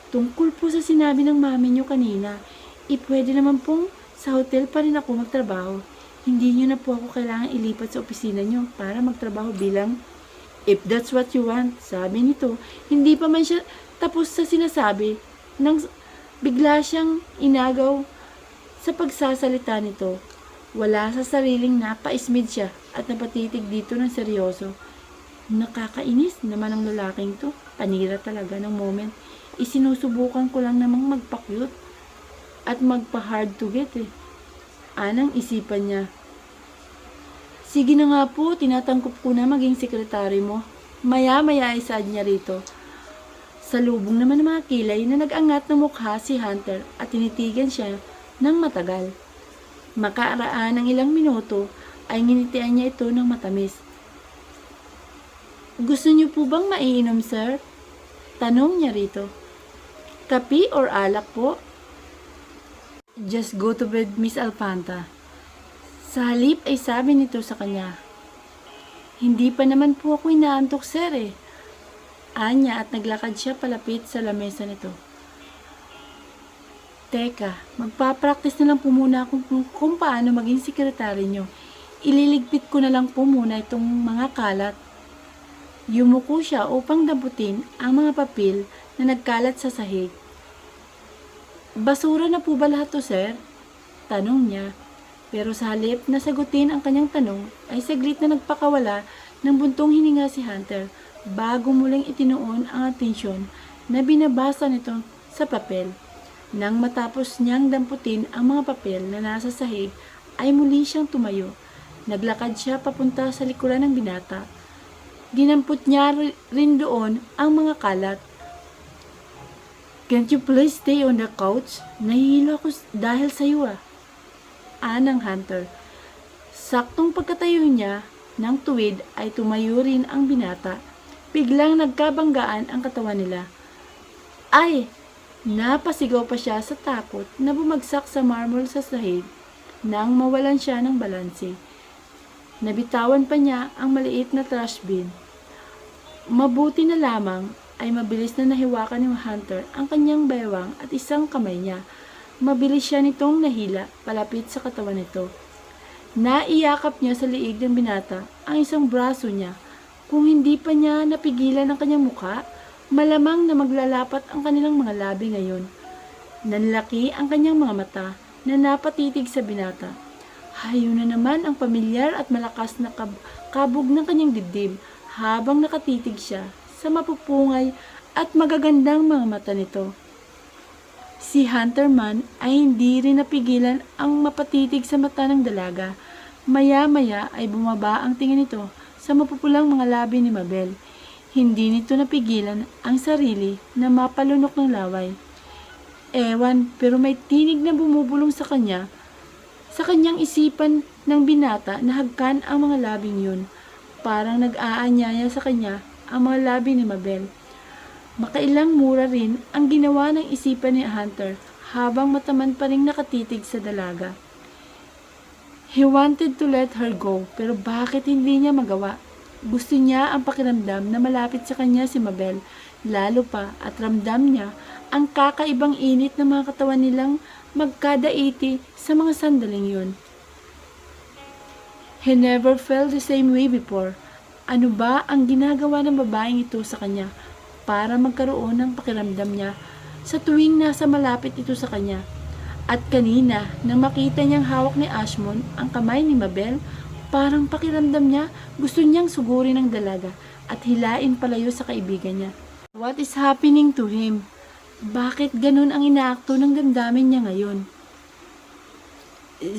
Tungkol po sa sinabi ng mami niyo kanina, pwede naman pong sa hotel pa rin ako magtrabaho. Hindi niyo na po ako kailangan ilipat sa opisina niyo para magtrabaho bilang if that's what you want, sabi nito. Hindi pa man siya tapos sa sinasabi nang bigla siyang inagaw sa pagsasalita nito. Wala sa sariling napaismid siya at napatitig dito ng seryoso. Nakakainis naman ang lalaking to. Panira talaga ng moment. Isinusubukan ko lang namang magpa-cute at magpa-hard to get eh. Anang isipan niya. Sige na nga po, tinatangkop ko na maging sekretary mo. Maya-maya ay saad niya rito. Salubong naman ng mga kilay na nag-angat ng mukha si Hunter at tinitigan siya ng matagal. Makaaraan ng ilang minuto ay nginitian niya ito ng matamis. Gusto niyo po bang maiinom, sir? Tanong niya rito. Kape or alak po? Just go to bed, Miss Alpanta. Sa halip ay sabi nito sa kanya. Hindi pa naman po ako inaantok, sir eh. Anya at naglakad siya palapit sa lamesa nito. Teka, magpa-practice na lang po muna kung paano maging sekretary nyo. Ililigpit ko na lang po muna itong mga kalat. Yumuko siya upang damputin ang mga papel na nagkalat sa sahig. Basura na po ba lahat to, sir? Tanong niya. Pero sa halip na sagutin ang kanyang tanong, ay saglit na nagpakawala ng buntong hininga si Hunter bago muling itinuon ang atensyon na binabasa nito sa papel. Nang matapos niyang damputin ang mga papel na nasa sahig, ay muli siyang tumayo. Naglakad siya papunta sa likuran ng binata. Dinampot niya rin doon ang mga kalat. Can't you please stay on the couch? Nahihilo ako dahil sa iyo ah. Anang Hunter. Saktong pagkatayo niya ng tuwid ay tumayo rin ang binata. Biglang nagkabanggaan ang katawan nila. Ay! Napasigaw pa siya sa takot na bumagsak sa marble sa sahig nang mawalan siya ng balanse. Nabitawan pa niya ang maliit na trash bin. Mabuti na lamang ay mabilis na nahiwakan ni Hunter ang kanyang baywang at isang kamay niya. Mabilis siya nitong nahila palapit sa katawan nito. Naiyakap niya sa liig ng binata ang isang braso niya. Kung hindi pa niya napigilan ang kanyang mukha, malamang na maglalapat ang kanilang mga labi ngayon. Nanlaki ang kanyang mga mata na napatitig sa binata. Hayo na naman ang pamilyar at malakas na kabog ng kanyang dibdib habang nakatitig siya sa mapupungay at magagandang mga mata nito. Si Hunter man ay hindi rin napigilan ang mapatitig sa mata ng dalaga. Maya-maya ay bumaba ang tingin nito sa mapupulang mga labi ni Mabel. Hindi nito napigilan ang sarili na mapalunok ng laway. Ewan, pero may tinig na bumubulong sa kanya. Sa kanyang isipan ng binata na hagkan ang mga labing yun. Parang nag-aanyaya sa kanya ang mga labi ni Mabel. Makailang mura rin ang ginawa ng isipan ni Hunter habang mataman pa rin nakatitig sa dalaga. He wanted to let her go, pero bakit hindi niya magawa? Gusto niya ang pakiramdam na malapit sa kanya si Mabel, lalo pa at ramdam niya ang kakaibang init ng mga katawan nilang magkadaiti sa mga sandaling yun. He never felt the same way before. Ano ba ang ginagawa ng babaeng ito sa kanya para magkaroon ng pakiramdam niya sa tuwing nasa malapit ito sa kanya? At kanina, nang makita niyang hawak ni Ashmon ang kamay ni Mabel, parang pakiramdam niya gusto niyang sugurin ang dalaga at hilain palayo sa kaibigan niya. What is happening to him? Bakit ganun ang inaakto ng damdamin niya ngayon?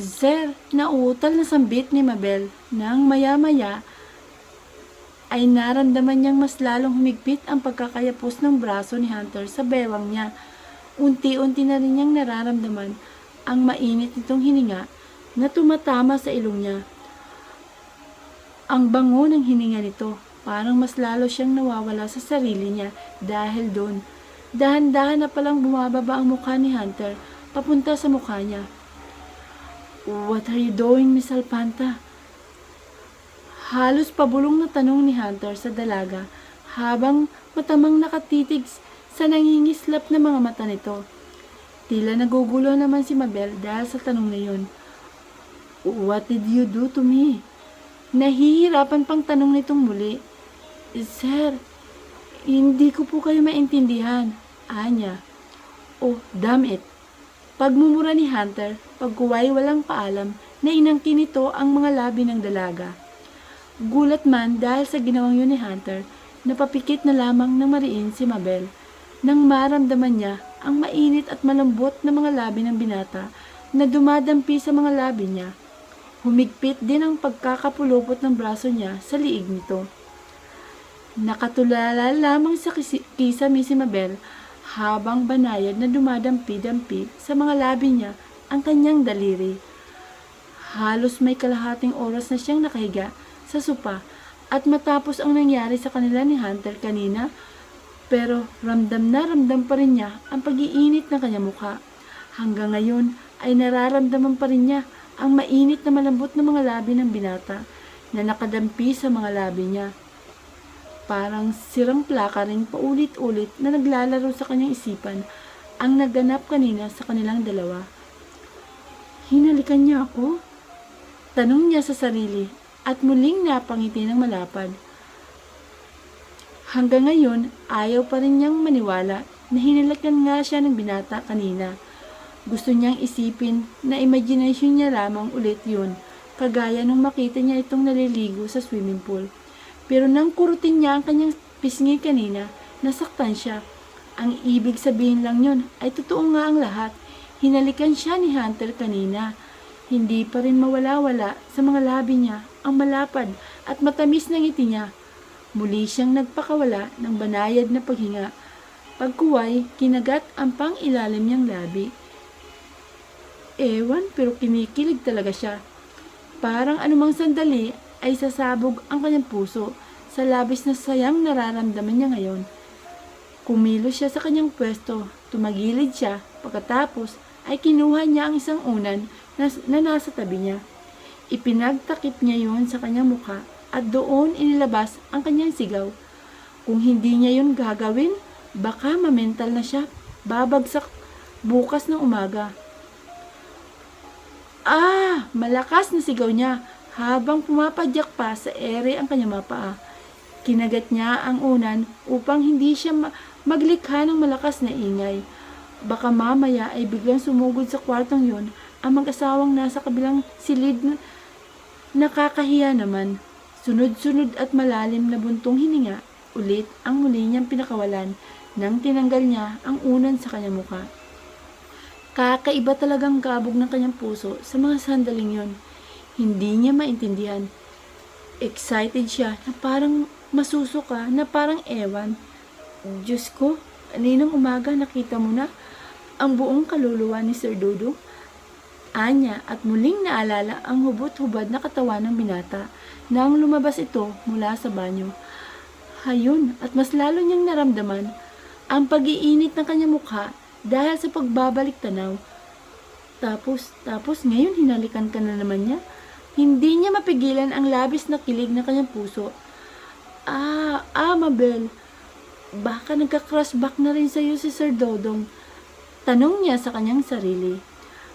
Sir, nauutal na sambit ni Mabel nang maya-maya ay naramdaman niyang mas lalong humigpit ang pagkakayapos ng braso ni Hunter sa bewang niya. Unti-unti na rin niyang nararamdaman ang mainit nitong hininga na tumatama sa ilong niya. Ang bango ng hininga nito, parang mas lalo siyang nawawala sa sarili niya dahil doon. Dahan-dahan na palang bumababa ang mukha ni Hunter papunta sa mukha niya. What are you doing, Miss Alpanta? Halos pabulong na tanong ni Hunter sa dalaga habang matamang nakatitig sa nangingislap na mga mata nito. Tila nagugulo naman si Mabel dahil sa tanong na yun. What did you do to me? Nahihirapan pang tanong nitong muli. Sir, hindi ko po kayo maintindihan. Anya. Oh, damn it. Pagmumura ni Hunter, pagkuway walang paalam na inangkin nito ang mga labi ng dalaga. Gulat man dahil sa ginawang yun ni Hunter, napapikit na lamang ng mariin si Mabel. Nang maramdaman niya ang mainit at malambot na mga labi ng binata na dumadampi sa mga labi niya, humigpit din ang pagkakapulupot ng braso niya sa liig nito. Nakatulala lamang sa kisame si Mabel habang banayad na dumadampi-dampi sa mga labi niya ang kanyang daliri. Halos may kalahating oras na siyang nakahiga sa sopa at matapos ang nangyari sa kanila ni Hunter kanina, pero ramdam na ramdam pa rin niya ang pag-iinit ng kanyang mukha. Hanggang ngayon ay nararamdaman pa rin niya ang mainit na malambot na mga labi ng binata na nakadampi sa mga labi niya. Parang sirang plaka rin paulit-ulit na naglalaro sa kanyang isipan ang naganap kanina sa kanilang dalawa. Hinalikan niya ako? Tanong niya sa sarili at muling napangiti ng malapad. Hanggang ngayon, ayaw pa rin niyang maniwala na hinalikan nga siya ng binata kanina. Gusto niyang isipin na imagination niya lamang ulit yun, kagaya nung makita niya itong naliligo sa swimming pool. Pero nang kurutin niya ang kanyang pisngi kanina, nasaktan siya. Ang ibig sabihin lang yun ay totoo nga ang lahat. Hinalikan siya ni Hunter kanina. Hindi pa rin mawala-wala sa mga labi niya ang malapad at matamis na ngiti niya. Muli siyang nagpakawala ng banayad na paghinga. Pagkuway, kinagat ang pang-ilalim niyang labi. Ewan, pero kinikilig talaga siya. Parang anumang sandali ay sasabog ang kanyang puso sa labis na sayang nararamdaman niya ngayon. Kumilos siya sa kanyang pwesto, tumagilid siya, pagkatapos ay kinuha niya ang isang unan na nasa tabi niya. Ipinagtakip niya yun sa kanyang mukha at doon inilabas ang kanyang sigaw. Kung hindi niya yun gagawin, baka mamental na siya, babagsak bukas ng umaga. Malakas na sigaw niya habang pumapadyak pa sa ere ang kanyang mga paa. Kinagat niya ang unan upang hindi siya maglikha ng malakas na ingay. Baka mamaya ay biglang sumugod sa kwartong yun ang mag-asawang nasa kabilang silid na nakakahiya naman. Sunod-sunod at malalim na buntong hininga, ulit ang muli niyang pinakawalan nang tinanggal niya ang unan sa kanyang mukha. Kakaiba talagang gabog ng kanyang puso sa mga sandaling yun. Hindi niya maintindihan. Excited siya na parang masusuka, na parang ewan. Diyos ko, kaninang umaga nakita mo na ang buong kaluluwa ni Sir Dudong? Anya at muling naalala ang hubot-hubad na katawan ng binata nang lumabas ito mula sa banyo. Hayun, at mas lalo niyang naramdaman ang pag-iinit ng kanyang mukha dahil sa pagbabalik tanaw. Tapos ngayon hinalikan ka na naman niya. Hindi niya mapigilan ang labis na kilig ng kanyang puso. Mabel, baka nagka-crush back na rin sa'yo si Sir Dodong. Tanong niya sa kanyang sarili.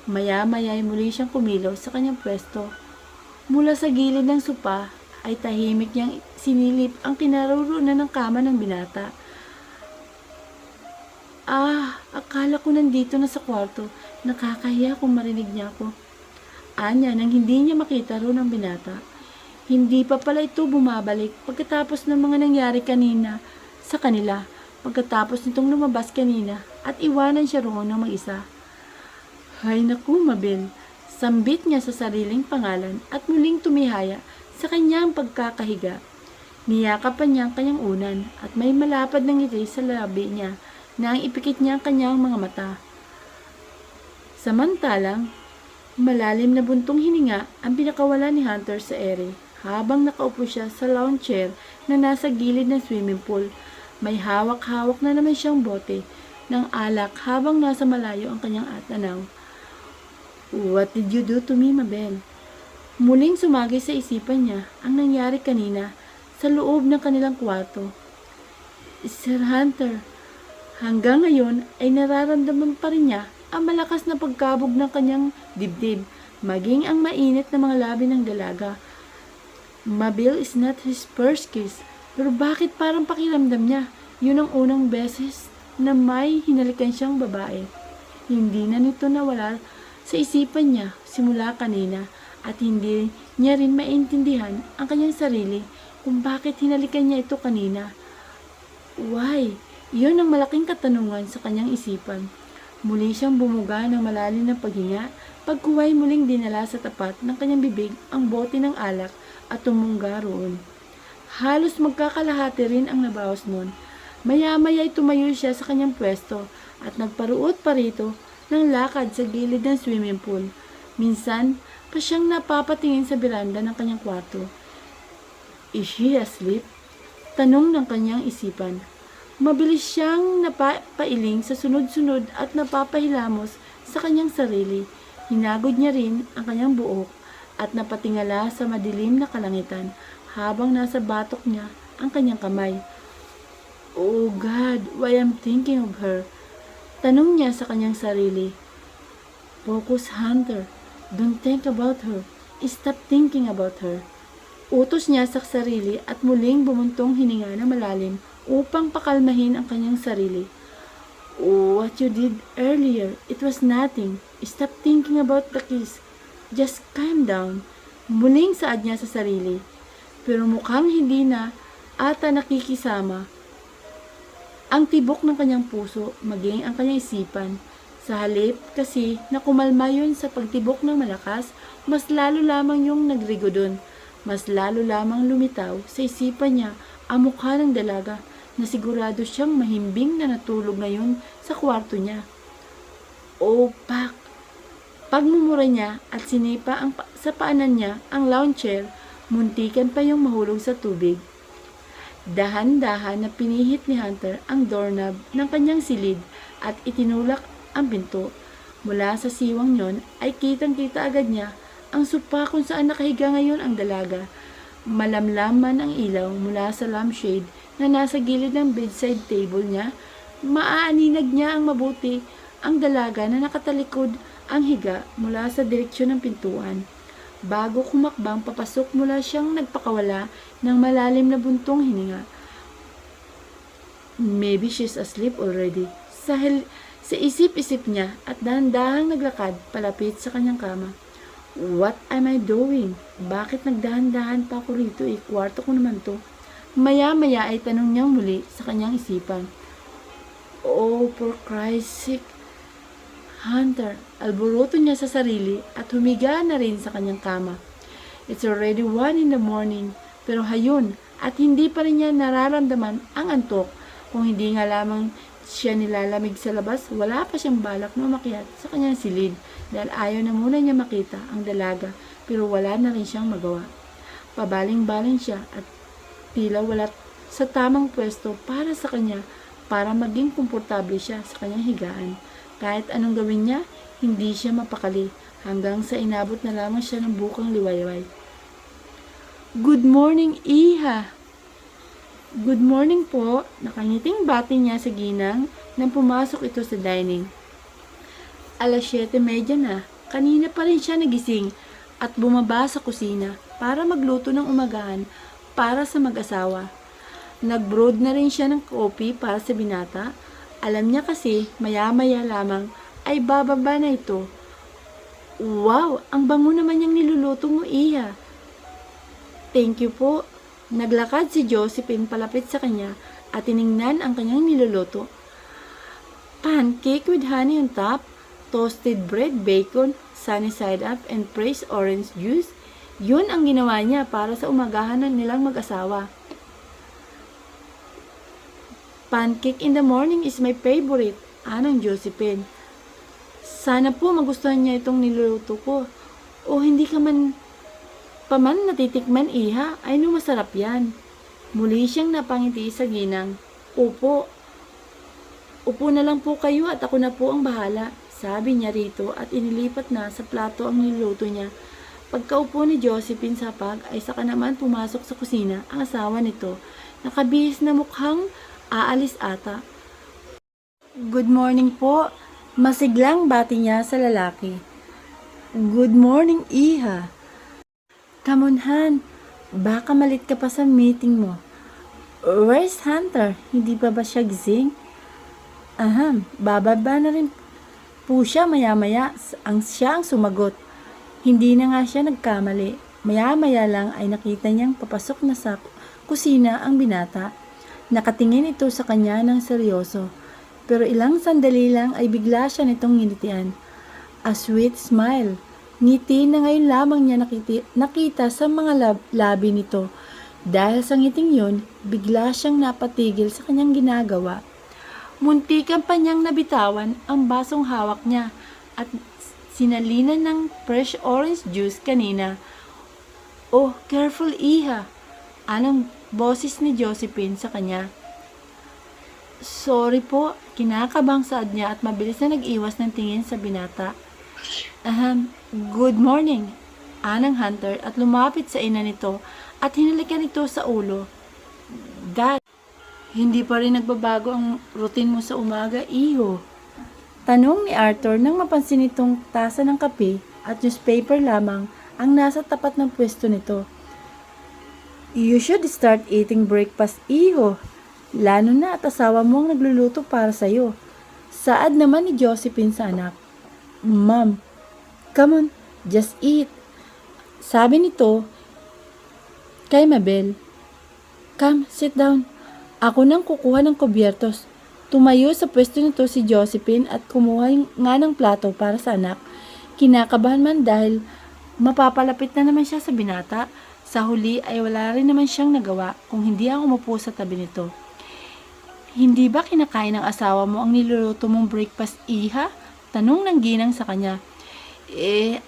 Maya-maya ay muli siyang kumilos sa kanyang pwesto. Mula sa gilid ng sopa ay tahimik niyang sinilip ang kinaroroonan ng kama ng binata. Akala ko nandito na sa kwarto. Nakakahiya kung marinig niya ako. Anya nang hindi niya makita roon ang binata. Hindi pa pala ito bumabalik pagkatapos ng mga nangyari kanina sa kanila, pagkatapos nitong lumabas kanina at iwanan siya roon ng mag-isa. Hay naku, Mabel, sambit niya sa sariling pangalan at muling tumihaya sa kanyang pagkakahiga. Niyakapan niya ang kanyang unan at may malapad na ngiti sa labi niya nang ipikit niya ang kanyang mga mata. Samantalang, malalim na buntong hininga ang pinakawala ni Hunter sa ere habang nakaupo siya sa lounge chair na nasa gilid ng swimming pool. May hawak-hawak na naman siyang bote ng alak habang nasa malayo ang kanyang atanaw. What did you do to me, Mabel? Muling sumagi sa isipan niya ang nangyari kanina sa loob ng kanilang kwarto. Sir Hunter, hanggang ngayon ay nararamdaman pa rin niya ang malakas na pagkabog ng kanyang dibdib, maging ang mainit na mga labi ng dalaga. Mabel is not his first kiss, pero bakit parang pakiramdam niya yun ang unang beses na may hinalikan siyang babae? Hindi na nito nawala sa isipan niya simula kanina at hindi niya rin maintindihan ang kanyang sarili kung bakit hinalikan niya ito kanina. Why? Iyon ang malaking katanungan sa kanyang isipan. Muli siyang bumuga ng malalim na paghinga, pagkuway muling dinala sa tapat ng kanyang bibig ang bote ng alak at tumungga roon. Halos magkakalahati rin ang nabawas nun. Maya-maya ay tumayo siya sa kanyang pwesto at nagparuot pa rito ng lakad sa gilid ng swimming pool. Minsan pa siyang napapatingin sa beranda ng kanyang kwarto. Is she asleep? Tanong ng kanyang isipan. Mabilis siyang napapailing sa sunod-sunod at napapahilamos sa kanyang sarili. Hinagod niya rin ang kanyang buhok at napatingala sa madilim na kalangitan habang nasa batok niya ang kanyang kamay. Oh God, why I'm thinking of her? Tanong niya sa kanyang sarili. Focus, Hunter. Don't think about her. Stop thinking about her. Utos niya sa sarili at muling bumuntong hininga na malalim upang pakalmahin ang kanyang sarili. Oh, what you did earlier, it was nothing. Stop thinking about the kiss. Just calm down. Muling saad niya sa sarili. Pero mukhang hindi na ata nakikisama ang tibok ng kanyang puso, maging ang kanyang isipan. Sa halip kasi na kumalma yun sa pagtibok ng malakas, mas lalo lamang yung nagrigo dun. Mas lalo lamang lumitaw sa isipan niya ang mukha ng dalaga na sigurado siyang mahimbing na natulog ngayon sa kwarto niya. Oh, Pak! Pagmumura niya at sinipa sa paanan niya ang lounge chair, muntikan pa yung mahulog sa tubig. Dahan-dahan na pinihit ni Hunter ang doorknob ng kanyang silid at itinulak ang pinto. Mula sa siwang yon ay kitang-kita agad niya ang sopa kung saan nakahiga ngayon ang dalaga. Malamlaman ang ilaw mula sa lampshade na nasa gilid ng bedside table niya. Maaaninag niya ang mabuti ang dalaga na nakatalikod ang higa mula sa direksyon ng pintuan. Bago kumakbang papasok mula siyang nagpakawala ng malalim na buntong hininga. Maybe she's asleep already. Sa isip-isip niya at dahan-dahang naglakad palapit sa kanyang kama. What am I doing? Bakit nagdahan-dahan pa ako rito kwarto ko naman to? Maya-maya ay tanong niyang muli sa kanyang isipan. Oh, for Christ's sake. Hunter, alboroto niya sa sarili at humiga na rin sa kanyang kama. It's already 1 in the morning, pero hayun at hindi pa rin niya nararamdaman ang antok. Kung hindi nga lamang siya nilalamig sa labas, wala pa siyang balak na umakyat sa kanyang silid dahil ayaw na muna niya makita ang dalaga, pero wala na rin siyang magawa. Pabaling-baling siya at tila wala sa tamang pwesto para sa kanya para maging komportable siya sa kanyang higaan. Kahit anong gawin niya, hindi siya mapakali hanggang sa inabot na lamang siya ng bukang liwayway. Good morning, Iha! Good morning po, nakangiting bati niya sa ginang nang pumasok ito sa dining. 7:30 na, kanina pa rin siya nagising at bumaba sa kusina para magluto ng umagahan para sa mag-asawa. Nag-broad na rin siya ng kopi para sa binata. Alam niya kasi maya-maya lamang ay bababa na ito. Wow, ang bango naman yung niluluto mo, Iha. Thank you po. Naglakad si Josephine palapit sa kanya at tiningnan ang kanyang niluluto. Pancake with honey on top, toasted bread, bacon, sunny side up, and fresh orange juice. Yun ang ginawa niya para sa umagahan ng nilang mag-asawa. Pancake in the morning is my favorite, anong Josephine. Sana po magustuhan niya itong niluluto ko. O hindi ka man paman natitikman, Iha, ay no masarap yan. Muli siyang napangiti sa ginang. Upo na lang po kayo at ako na po ang bahala, sabi niya rito at inilipat na sa plato ang niluluto niya. Pagkaupo ni Josephine sa pag ay saka naman pumasok sa kusina ang asawa nito. Nakabihis na mukhang aalis ata. Good morning po. Masiglang bati niya sa lalaki. Good morning, Iha. Come on, Han. Baka malit ka pa sa meeting mo. Where's Hunter? Hindi pa ba siya gising? Bababa na rin po siya maya-maya. Siya ang sumagot. Hindi na nga siya nagkamali. Maya-maya lang ay nakita niyang papasok na sa kusina ang binata. Nakatingin ito sa kanya ng seryoso. Pero ilang sandali lang ay bigla siya nitong nginitian. A sweet smile. Ngiti na ngayon lamang niya nakita sa mga labi nito. Dahil sa ngiting yun, bigla siyang napatigil sa kanyang ginagawa. Muntikan pa niyang nabitawan ang basong hawak niya at sinalinan ng fresh orange juice kanina. Oh, careful iha! Anong boses ni Josephine sa kanya? Sorry po, kinakabang saad niya at mabilis na nag-iwas ng tingin sa binata. Good morning, anang Hunter at lumapit sa ina nito at hinalikan ito sa ulo. Dad, hindi pa rin nagbabago ang routine mo sa umaga, iho. Tanong ni Arthur nang mapansin itong tasa ng kape at newspaper lamang ang nasa tapat ng pwesto nito. You should start eating breakfast, iho. Lalo na at asawa mo ang nagluluto para sa'yo. Saad naman ni Josephine sa anak. Ma'am, come on, just eat. Sabi nito kay Mabel. Come, sit down. Ako nang kukuha ng kubyertos. Tumayo sa pwesto nito si Josephine at kumuha nga ng plato para sa anak. Kinakabahan man dahil mapapalapit na naman siya sa binata. Sa huli ay wala rin naman siyang nagawa kung hindi ang umupo sa tabi nito. Hindi ba kinakain ng asawa mo ang niluluto mong breakfast, iha? Tanong ng ginang sa kanya.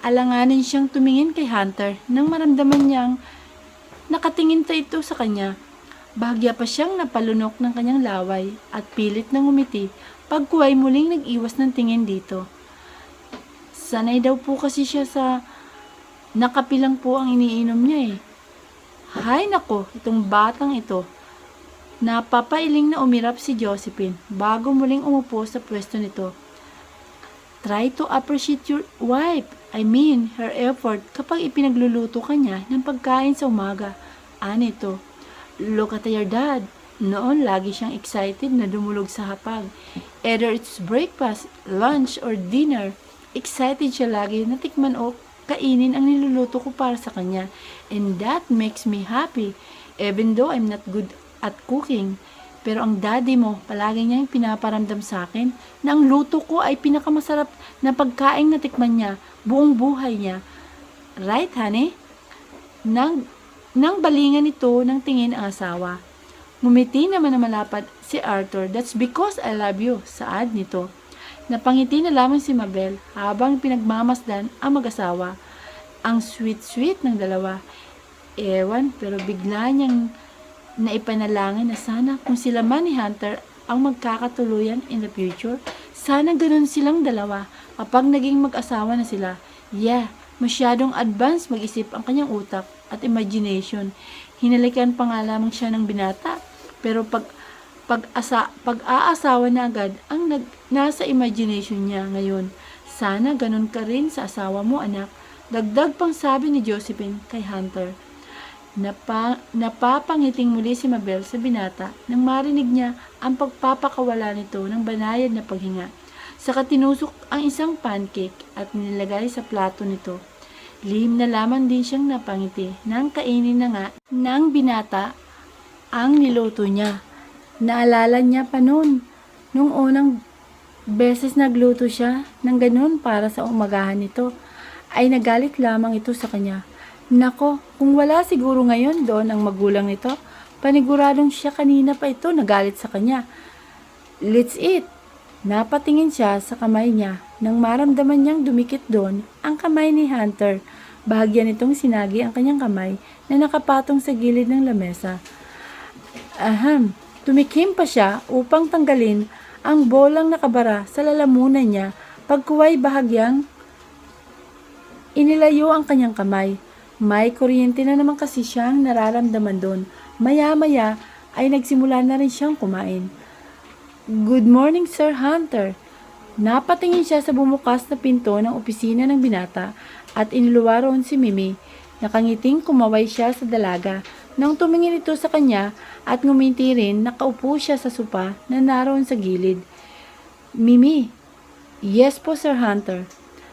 Alanganin siyang tumingin kay Hunter nang maramdaman niyang nakatingin ito sa kanya. Bahagya pa siyang napalunok ng kanyang laway at pilit na ngumiti pagkuway muling nag-iwas ng tingin dito. Sanay daw po kasi siya sa nakapilang po ang iniinom niya eh. Hay nako, itong batang ito. Napapailing na umirap si Josephine bago muling umupo sa pwesto nito. Try to appreciate your wife. I mean, her effort kapag ipinagluluto ka niya ng pagkain sa umaga. Ito. Look at your dad. Noon, lagi siyang excited na dumulog sa hapag. Either it's breakfast, lunch, or dinner. Excited siya lagi na tikman o kainin ang niluluto ko para sa kanya. And that makes me happy. Even though I'm not good at cooking. Pero ang daddy mo, palagi niyang pinaparamdam sa akin na ang luto ko ay pinakamasarap na pagkain na tikman niya buong buhay niya. Right, honey? Nang balingan ito ng tingin ang asawa. Ngumiti naman na malapad si Arthur. That's because I love you, saad nito. Napangiti na lamang si Mabel habang pinagmamasdan ang mag-asawa. Ang sweet-sweet ng dalawa. Ewan, pero bigla niyang naipanalangin na sana kung sila man ni Hunter ang magkakatuluyan in the future. Sana ganun silang dalawa kapag naging mag-asawa na sila. Yeah, masyadong advanced mag-isip ang kanyang utak at imagination. Hinalikan pa nga lamang siya ng binata. Pero pag-aasawa na agad ang nasa imagination niya ngayon. Sana ganun ka rin sa asawa mo, anak. Dagdag pang sabi ni Josephine kay Hunter. Napapangiting muli si Mabel sa binata nang marinig niya ang pagpapakawala nito ng banayad na paghinga. Saka tinusok ang isang pancake at nilagay sa plato nito. Lihim na lamang din siyang napangiti nang kainin na nga ng binata ang niluto niya. Naalala niya pa noon, nung unang beses nagluto siya ng ganun para sa umagahan nito, ay nagalit lamang ito sa kanya. Nako, kung wala siguro ngayon doon ang magulang nito, paniguradong siya kanina pa ito nagalit sa kanya. Let's eat. Napatingin siya sa kamay niya nang maramdaman niyang dumikit doon ang kamay ni Hunter. Bahagya nitong sinagi ang kanyang kamay na nakapatong sa gilid ng lamesa. Tumikim pa siya upang tanggalin ang bolang nakabara sa lalamunan niya pagkuway bahagyang inilayo ang kanyang kamay. May kuryente na naman kasi siyang nararamdaman doon. Maya-maya ay nagsimula na rin siyang kumain. Good morning, Sir Hunter. Napatingin siya sa bumukas na pinto ng opisina ng binata at iniluwa roon si Mimi. Nakangiting kumaway siya sa dalaga. Nang tumingin ito sa kanya at ngumiti rin, nakaupo siya sa sopa na naroon sa gilid. Mimi. Yes po, Sir Hunter.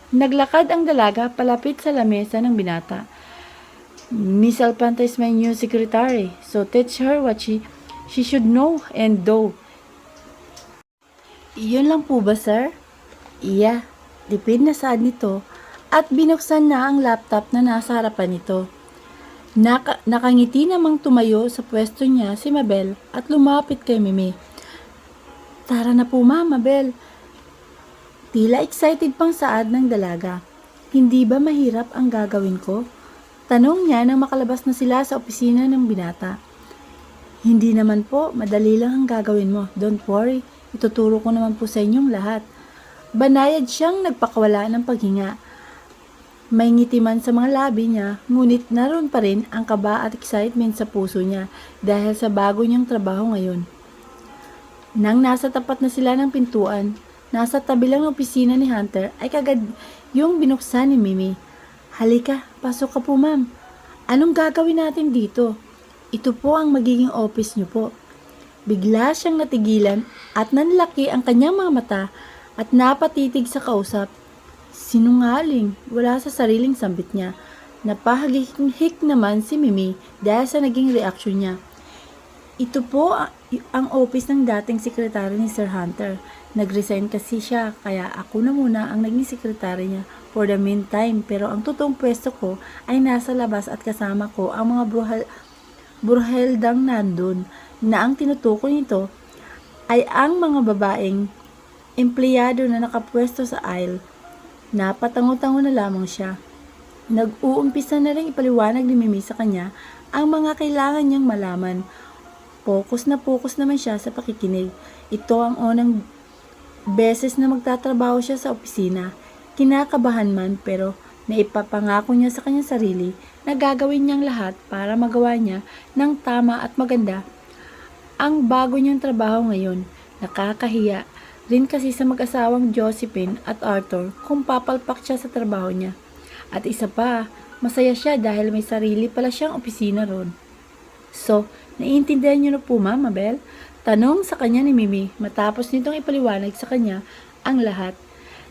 Naglakad ang dalaga palapit sa lamesa ng binata. Miss Alpanta is my new secretary, so teach her what she should know and do. Iyon lang po ba, sir? Iya, tipid na saad nito at binuksan na ang laptop na nasa harapan nito. Nakangiti namang tumayo sa pwesto niya si Mabel at lumapit kay Mimi. Tara na po, Ma'am Mabel. Tila excited pang saad ng dalaga. Hindi ba mahirap ang gagawin ko? Tanong niya nang makalabas na sila sa opisina ng binata. Hindi naman po, madali lang ang gagawin mo. Don't worry, ituturo ko naman po sa inyong lahat. Banayad siyang nagpakawala ng paghinga. May ngiti man sa mga labi niya, ngunit naroon pa rin ang kaba at excitement sa puso niya dahil sa bago niyang trabaho ngayon. Nang nasa tapat na sila ng pintuan, nasa tabi lang ng opisina ni Hunter ay kagad yung binuksan ni Mimi. Halika, pasok ka po, ma'am. Anong gagawin natin dito? Ito po ang magiging office niyo po. Bigla siyang natigilan at nanlaki ang kanyang mga mata at napatitig sa kausap. Sinungaling, wala sa sariling sambit niya. Napahagihik naman si Mimi dahil sa naging reaksyon niya. Ito po ang office ng dating sekretary ni Sir Hunter. Nag-resign kasi siya, kaya ako na muna ang naging sekretary niya for the meantime. Pero ang totoong pwesto ko ay nasa labas at kasama ko ang mga burheldang nandun, na ang tinutukoy nito ay ang mga babaeng empleyado na nakapwesto sa aisle. Napatango-tango na lamang siya. Nag-uumpisa na rin ipaliwanag ni Mimi sa kanya ang mga kailangan niyang malaman. Focus naman siya sa pakikinig. Ito ang unang beses na magtatrabaho siya sa opisina. Kinakabahan man pero naipapangako niya sa kanyang sarili na gagawin niyang lahat para magawa niya ng tama at maganda ang bago niyang trabaho ngayon. Nakakahiya rin kasi sa mag-asawang Josephine at Arthur kung papalpak siya sa trabaho niya. At isa pa, masaya siya dahil may sarili pala siyang opisina ron. So, naiintindihan niyo na po, Ma'am Mabel? Tanong sa kanya ni Mimi matapos nitong ipaliwanag sa kanya ang lahat.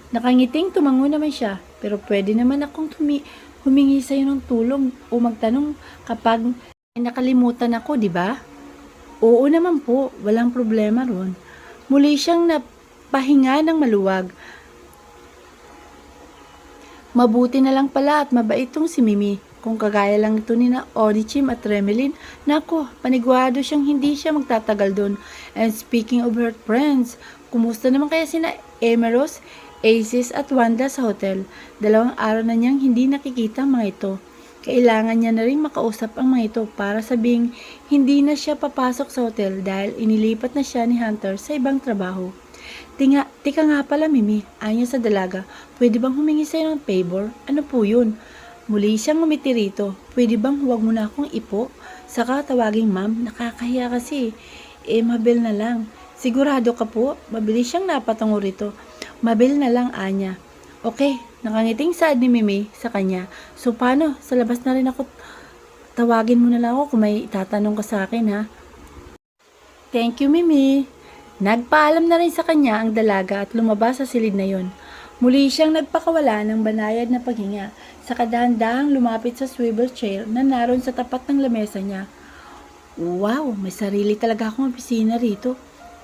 Nakangiting tumango naman siya, pero pwede naman akong humingi sa iyo ng tulong o magtanong kapag nakalimutan ako, di ba? Oo naman po, walang problema ron. Muli siyang napahinga ng maluwag. Mabuti na lang pala at mabait tong si Mimi. Kung kagaya lang ito ni na Onichim at Remelin, nako, paniguado siyang hindi siya magtatagal doon. And speaking of her friends, kumusta naman kaya sina Emeros, Aces at Wanda sa hotel? 2 araw na niyang hindi nakikita ang mga ito. Kailangan niya na rin makausap ang mga ito para sabing hindi na siya papasok sa hotel dahil inilipat na siya ni Hunter sa ibang trabaho. Tika nga pala, Mimi, anya sa dalaga, pwede bang humingi sa'yo ng favor? Ano po yun? Muli siyang ngumiti rito. Pwede bang huwag mo na akong ipo? Saka tawaging ma'am, nakakahiya kasi. Mabel na lang. Sigurado ka po? Mabilis siyang napatango rito. Mabel na lang, anya. Okay, nakangiting saad ni Mimi sa kanya. So paano? Sa labas na rin ako. Tawagin mo na lang ako kung may itatanong ka sa akin, ha? Thank you, Mimi. Nagpaalam na rin sa kanya ang dalaga at lumabas sa silid na yon. Muli siyang nagpakawala ng banayad na paghinga. Sa kadahan-dahang lumapit sa swivel chair na naroon sa tapat ng lamesa niya. Wow, may sarili talaga akong opisina rito.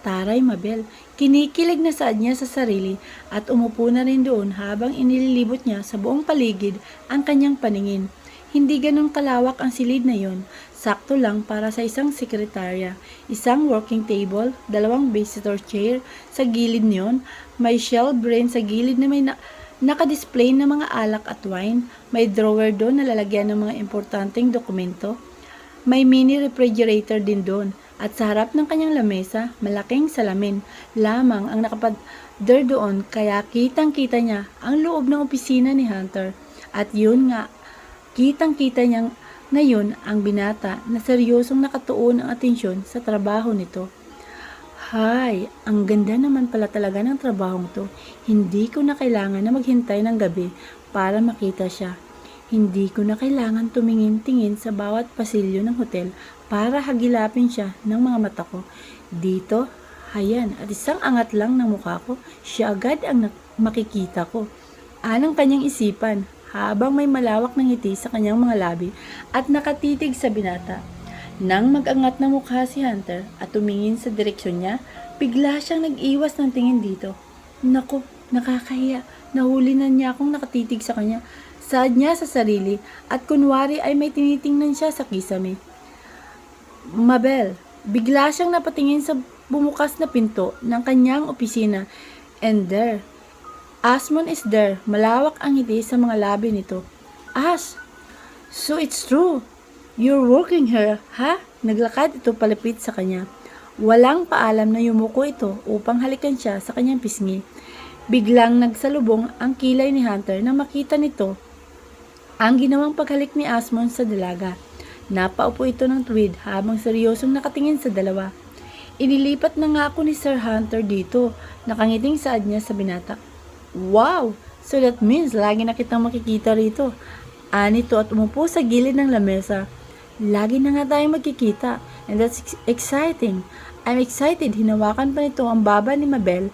Taray, Mabel. Kinikilig na saad niya sa sarili at umupo na rin doon habang inililibot niya sa buong paligid ang kanyang paningin. Hindi ganun kalawak ang silid na yon. Sakto lang para sa isang sekretarya. Isang working table, 2 visitor chair sa gilid niyon. May shelf rin sa gilid na may nakadisplay na mga alak at wine. May drawer doon na lalagyan ng mga importanteng dokumento. May mini refrigerator din doon. At sa harap ng kanyang lamesa, malaking salamin lamang ang nakapader doon kaya kitang-kita niya ang loob ng opisina ni Hunter. At yun nga, kitang-kita niya ngayon ang binata na seryosong nakatuon ang atensyon sa trabaho nito. Hay, ang ganda naman pala talaga ng trabahong to. Hindi ko na kailangan na maghintay ng gabi para makita siya. Hindi ko na kailangan tumingin-tingin sa bawat pasilyo ng hotel para hagilapin siya ng mga mata ko. Dito, hayan, at isang angat lang ng mukha ko, siya agad ang makikita ko. Anang kanyang isipan habang may malawak ng ngiti sa kanyang mga labi at nakatitig sa binata. Nang mag-angat ng mukha si Hunter at tumingin sa direksyon niya, bigla siyang nag-iwas ng tingin dito. Naku, nakakahiya. Nahuli na niya akong nakatitig sa kanya. Saad niya sa sarili at kunwari ay may tinitingnan siya sa kisame. Mabel, bigla siyang napatingin sa bumukas na pinto ng kanyang opisina. And there, Asmon is there. Malawak ang ngiti sa mga labi nito. As, so it's true. You're working here, ha? Naglakad ito palapit sa kanya. Walang paalam na yumuko ito upang halikan siya sa kanyang pisngi. Biglang nagsalubong ang kilay ni Hunter nang makita nito ang ginawang paghalik ni Asmon sa dalaga. Napaupo ito ng tuwid habang seryosong nakatingin sa dalawa. Inilipat na nga ako ni Sir Hunter dito. Nakangiting saad niya sa binata. Wow! So that means lagi na kitang makikita rito. Anito at umupo sa gilid ng lamesa. Lagi na nga tayong magkikita. And that's exciting. I'm excited. Hinawakan pa nito ang baba ni Mabel